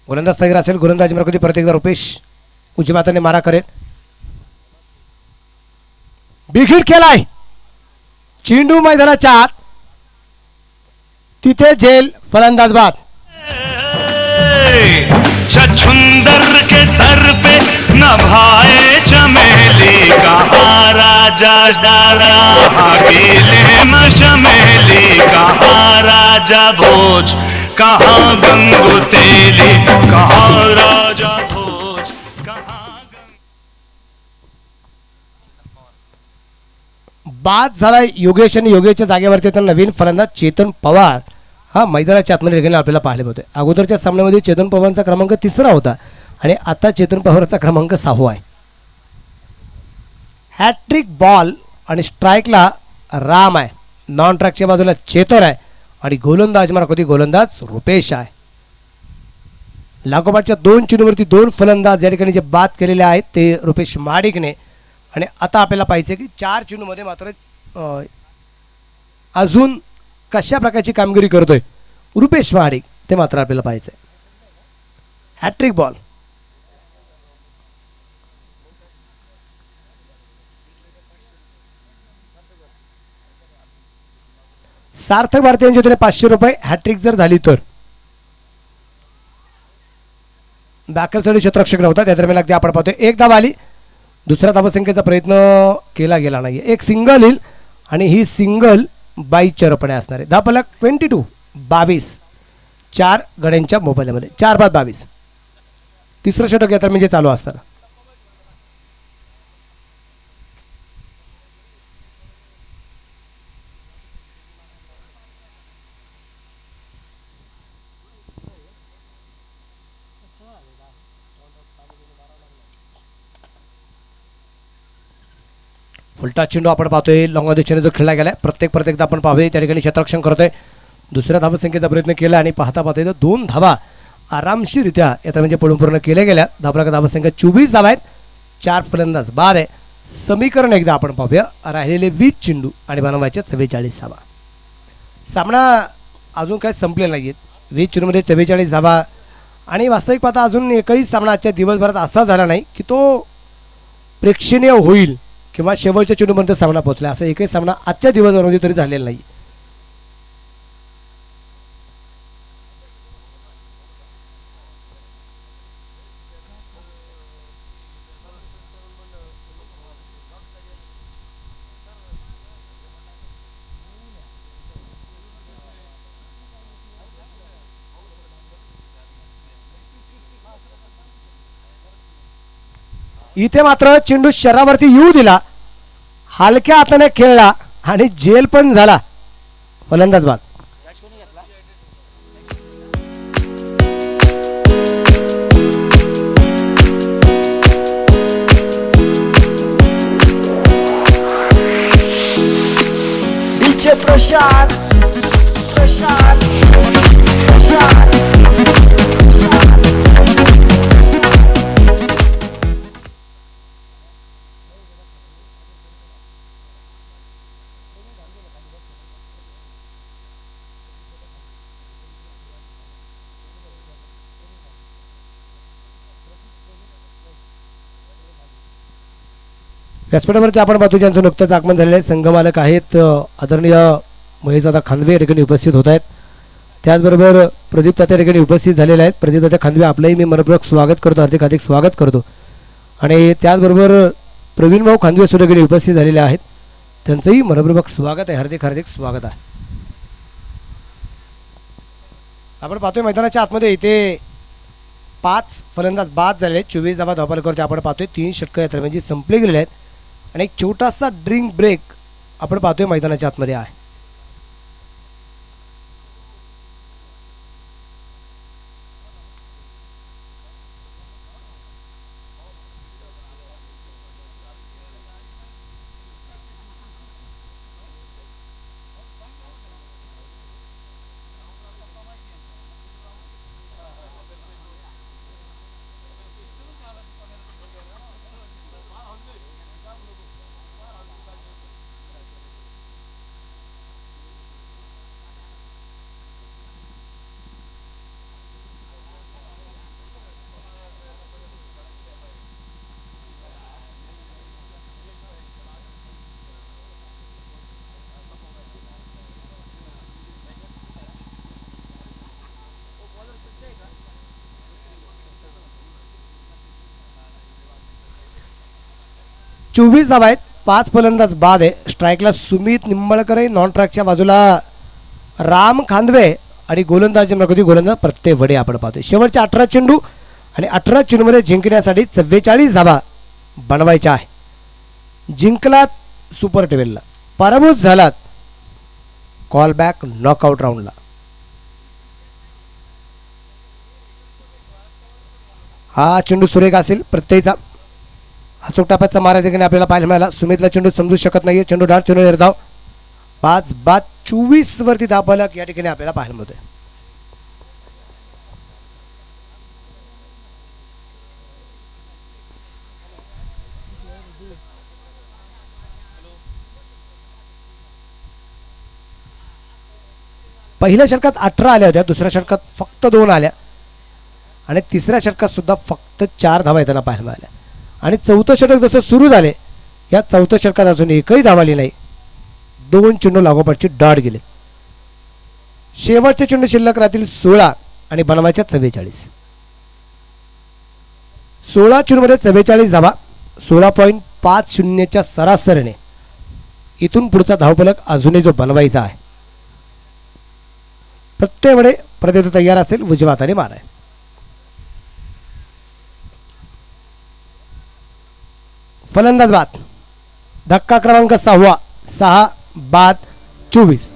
गोलंदाज तयार असेल. गोलंदाजी मार्गावरती परत एकदा रुपेश उजव्या हाताने मारा करेल. बिघिड केलाय चेंडू मैदानाच्या आत. तिथे झेल, फलंदाज बाद. छछुंदर के सर पे नभाए चमेली कहाँ राजा डारा गेले में चमेली कहाँ राजा भोज कहाँ गंगू तेली कहाँ राजा भोज कहाँ बाद झाला योगेश आणि योगेशच्या जागेवरती आता नवीन फलंदाज चेतन पवार हा मैदानाच्या आतमध्ये ठिकाणी आपल्याला पाहायला मिळतोय. अगोदरच्या सामन्यामध्ये चेतन पवारचा क्रमांक 3रा होता आणि आता चेतन पवारचा क्रमांक 6वा आहे. हॅट्रिक बॉल आणि स्ट्राईकला राम आहे. नॉन ट्रॅकच्या बाजूला चेतन आहे आणि गोलंदाज मार्गावरती गोलंदाज रुपेश आहे. लागोपाठच्या 2 चेंडूवरती 2 फलंदाज या ठिकाणी जे बाद केलेले आहेत ते रुपेश महाडिकने. आणि आता आपल्याला पाहिजे की 4 चेंडूमध्ये मात्र अजून कशा प्रकारची कामगिरी करतोय रुपेश महाडिक ते मात्र आपल्याला पाहायचं आहे. Hat trick ball. सार्थक भारतीयांच्या वतीने 500 रुपये. हॅट्रिक जर झाली तर. बॅकअप साठी क्षेत्ररक्षक नव्हता त्या दरम्यान अगदी आपण पाहतोय 1 धाव आली. दुसऱ्या धावसंख्येचा प्रयत्न केला गेला नाही. एक सिंगल येईल आणि ही सिंगल 22 चरपणे असणार आहे. धावफलक 22 4 गड्यांच्या मोबाईलमध्ये. 4 बाद 22. तिसरं षटक या म्हणजे चालू असताना फुलटा चेंडू आपण पाहतोय. लॉंग चेंडू जो खेळला गेला प्रत्येक एकदा आपण पाहतोय त्या ठिकाणी क्षेत्ररक्षण करतोय. दुसऱ्या धावसंख्येचा प्रयत्न केला आणि पाहता तर 2 धावा आरामशीररित्या येतात म्हणजे पडून पूर्ण केल्या गेल्या. धावसंख्या 24 धावा आहेत. 4 फलंदाज बाद आहे. समीकरण एकदा आपण पाहूया. राहिलेले 20 चेंडू आणि बनवायचे 44 धावा. सामना अजून काही संपलेला नाही आहेत. 20 चेंडूमध्ये 44 धावा आणि वास्तविक पाहता अजून एकही सामना आजच्या दिवसभरात असा झाला नाही की तो प्रेक्षणीय होईल किंवा शेवटच्या चेंडूपर्यंत सामना पोहोचला. असा एकही सामना आजच्या दिवसभरामध्ये तरी झालेला नाही. इथे मात्र चेंडू शरीरावरती येऊ दिला, हलक्या हाताने खेळला आणि जेल पण झाला. फलंदाज बाद. Dice Proșan Proșan Proșan व्यासपीठावरती आपण पाहतो ज्यांचं नुकतंच आगमन झालेलं आहे. संघमालक आहेत आदरणीय महेशदादा खांदवे या ठिकाणी उपस्थित होत आहेत. त्याचबरोबर प्रदीप तात्या या ठिकाणी उपस्थित झालेले आहेत. प्रदीप तात्या खांदवे आपलंही मी मनपूर्वक स्वागत करतो, हार्दिक हार्दिक स्वागत करतो. आणि त्याचबरोबर प्रवीण भाऊ खांदवे सुद्धा ठिकाणी उपस्थित झालेले आहेत. त्यांचंही मनपूर्वक स्वागत आहे, हार्दिक हार्दिक स्वागत आहे. आपण पाहतोय मैदानाच्या आतमध्ये इथे 5 फलंदाज बाद झाले. 24 धावा धावफलकावरती आपण पाहतोय. 3 षटकं या दरम्यान संपले गेलेले आहेत आणि एक छोटासा ड्रिंक ब्रेक आपण पाहतोय मैदानाच्या आतमध्ये आहे. चोवीस धावा आहेत, 5 फलंदाज बाद आहे. स्ट्राईकला सुमित निंबाळकर आहे, नॉन ट्रॅकच्या बाजूला राम खांदवे आणि गोलंदाजी प्रकृती गोलंदाज प्रत्यय वडे आपण पाहतोय. शेवटचे 18 चेंडू आणि 18 चेंडूमध्ये जिंकण्यासाठी 44 धावा बनवायच्या आहे. जिंकलात सुपर टेबलला, पराभूत झालात कॉल बॅक नॉकआउट राऊंडला. हा चेंडू सुरेख असेल प्रत्ययचा. अचूक टाप्याचा मारा देखील आपल्याला पाहायला मिळाला. सुमितला चेंडू समजू शकत नाहीये. चेंडू डाळ, चेंडू निर्धाव. 5 बाद 24 वरती धावफलक या ठिकाणी आपल्याला पाहायला मिळतोय. पहिल्या षटकात 18 आल्या होत्या, दुसऱ्या षटकात फक्त 2 आल्या आणि तिसऱ्या षटकात सुद्धा फक्त 4 धावा येताना पाहायला मिळाल्या. आणि चौथं षटक जसं सुरू झाले, या चौथ्या षटकात अजून एकही धाव आली नाही. 2 चेंडू लागोपाठचे डॉट गेले. शेवटचे चेंडू शिल्लक राहतील 16 आणि बनवायच्या 44. 16 चेंडूमध्ये 44 धावा, 16.50च्या सरासरीने इथून पुढचा धावफलक अजूनही जो बनवायचा आहे. प्रत्येक वेळे प्रत्येक तयार असेल, उजव्या हाताने मारा आहे. फलंदाज बाद. धक्का क्रमांक 6, 6 बाद 24.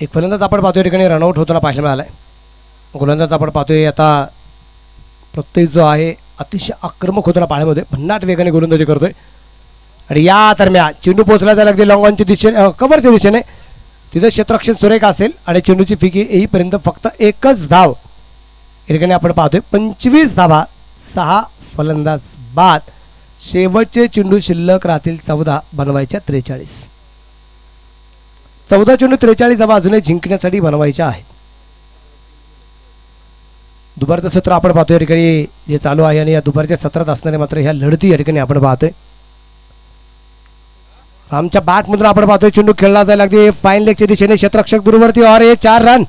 एक फलंदाज आपण पाहतोय या ठिकाणी रनआउट होताना पाहायला मिळालाय. गोलंदाज आपण पाहतोय आता प्रत्येक जो आहे अतिशय आक्रमक होताना पाण्यामध्ये भन्नाट वेगाने गोलंदाजी करतोय आणि या दरम्यान चेंडू पोहोचला जायला अगदी लॉंगॉनच्या दिशेने कव्हरच्या दिशेने तिथं क्षेत्ररक्षण सुरेख असेल आणि चेंडूची फिकी येईपर्यंत फक्त एकच धाव. या ठिकाणी आपण पाहतोय 25 धावा 6 फलंदाज बाद. शेवटचे चेंडू शिल्लक राहतील 14 बनवायच्या 43. 14 चेंडू 43 धावा अजूनही जिंकण्यासाठी बनवायच्या आहेत. दुपारचं सत्र आपण पाहतोय या ठिकाणी जे चालू आहे आणि या दुपारच्या सत्रात असणारे मात्र ह्या लढती या ठिकाणी आपण पाहतोय. रामच्या बॅटमधून आपण पाहतोय चेंडू खेळला जायला अगदी फाईन लेगच्या दिशेने क्षेत्ररक्षक दूरवरती और हे 4 रन.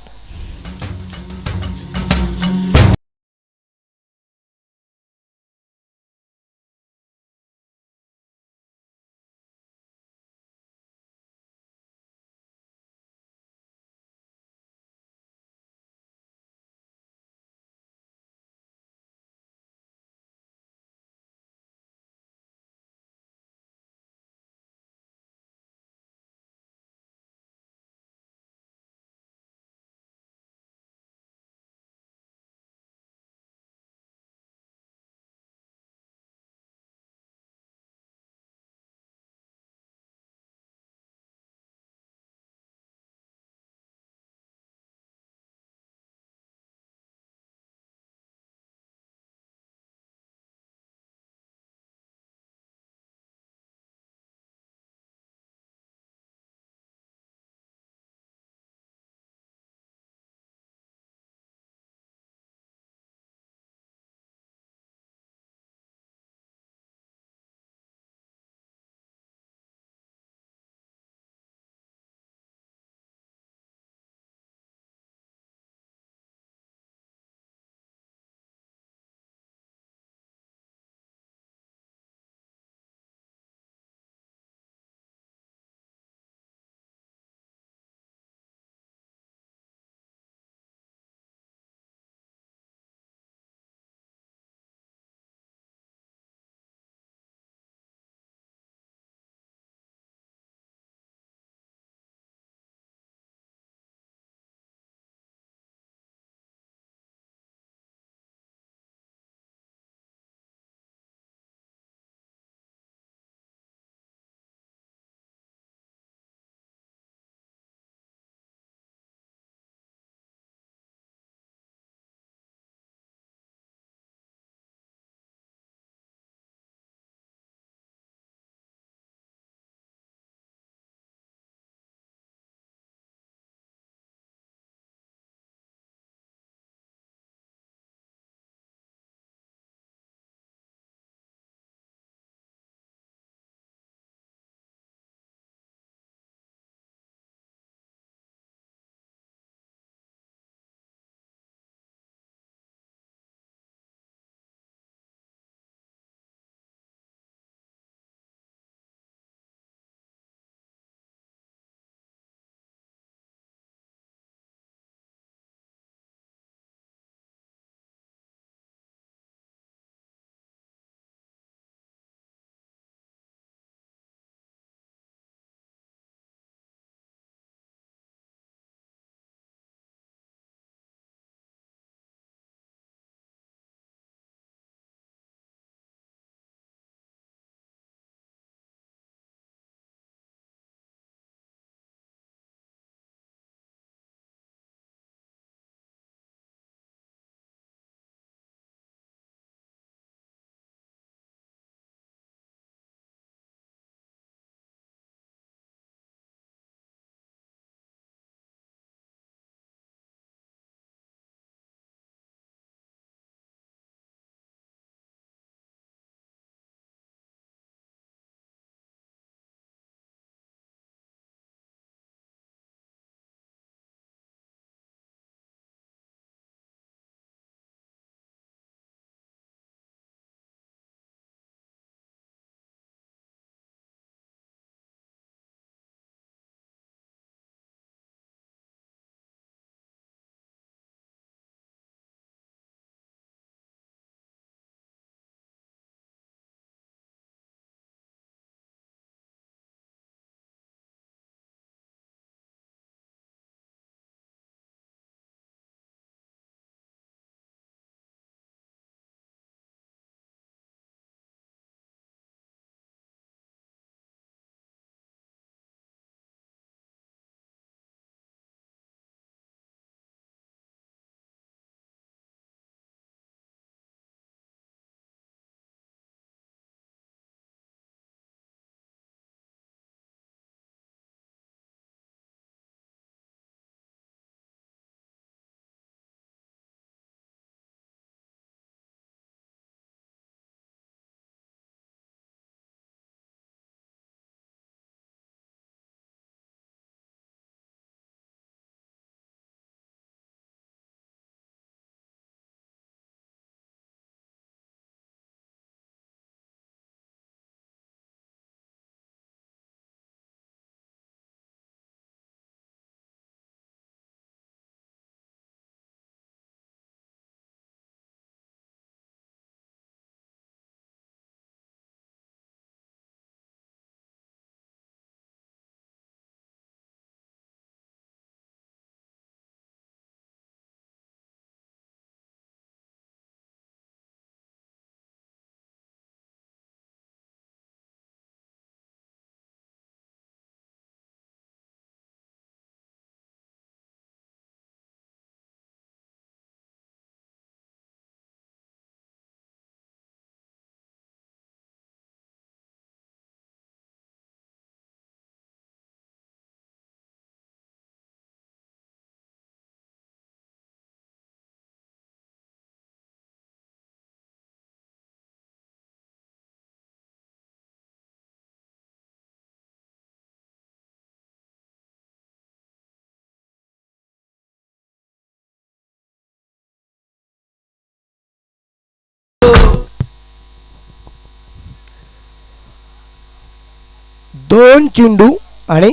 2 चेंडू आणि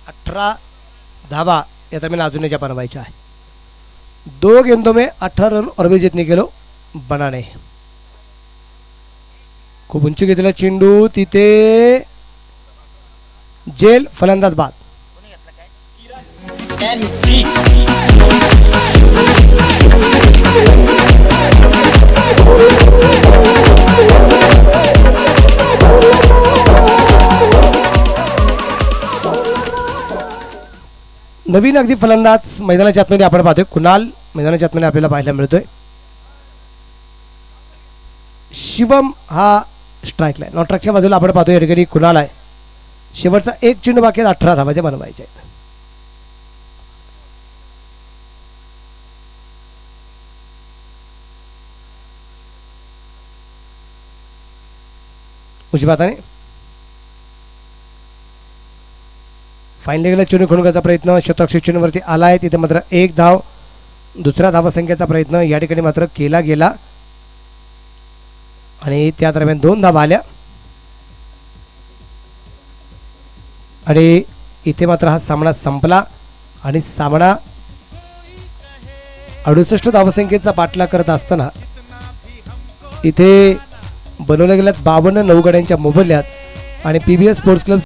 18 धावा या दरम्यान अजून ज्या बनवायच्या आहे. 2 गेंदों में 18 रन और भी जितने गेलो बनाने. खूप उंची घेतलेला चेंडू तिथे जेल फलंदाज बाद. नवीन अगदी फलंदाज मैदानाच्या आतमध्ये आपण पाहतोय. कुणाल मैदानाच्या आतमध्ये आपल्याला पाहायला मिळतोय. शिवम हा स्ट्राईकला आहे. नॉट्रॅकच्या बाजूला आपण पाहतोय या ठिकाणी कुणाल आहे. शेवटचा 1 चेंडू बाकी आहे. 18 धावाचे बनवायचे आहेत. उजव्या हाताने फाईन लेगला चेंडू खेळण्याचा प्रयत्न शतरक्षक चेंडूवरती आला आहे. तिथे मात्र 1 धाव. दुसऱ्या धावसंख्येचा प्रयत्न या ठिकाणी मात्र केला गेला आणि त्या दरम्यान 2 धावा आल्या आणि इथे मात्र हा सामना संपला आणि सामना 68 धावसंख्येचा पाठलाग करत असताना इथे बनवल्या गेल्यात 52 9 गड्यांच्या मोबदल्यात आणि PBS स्पोर्ट्स क्लब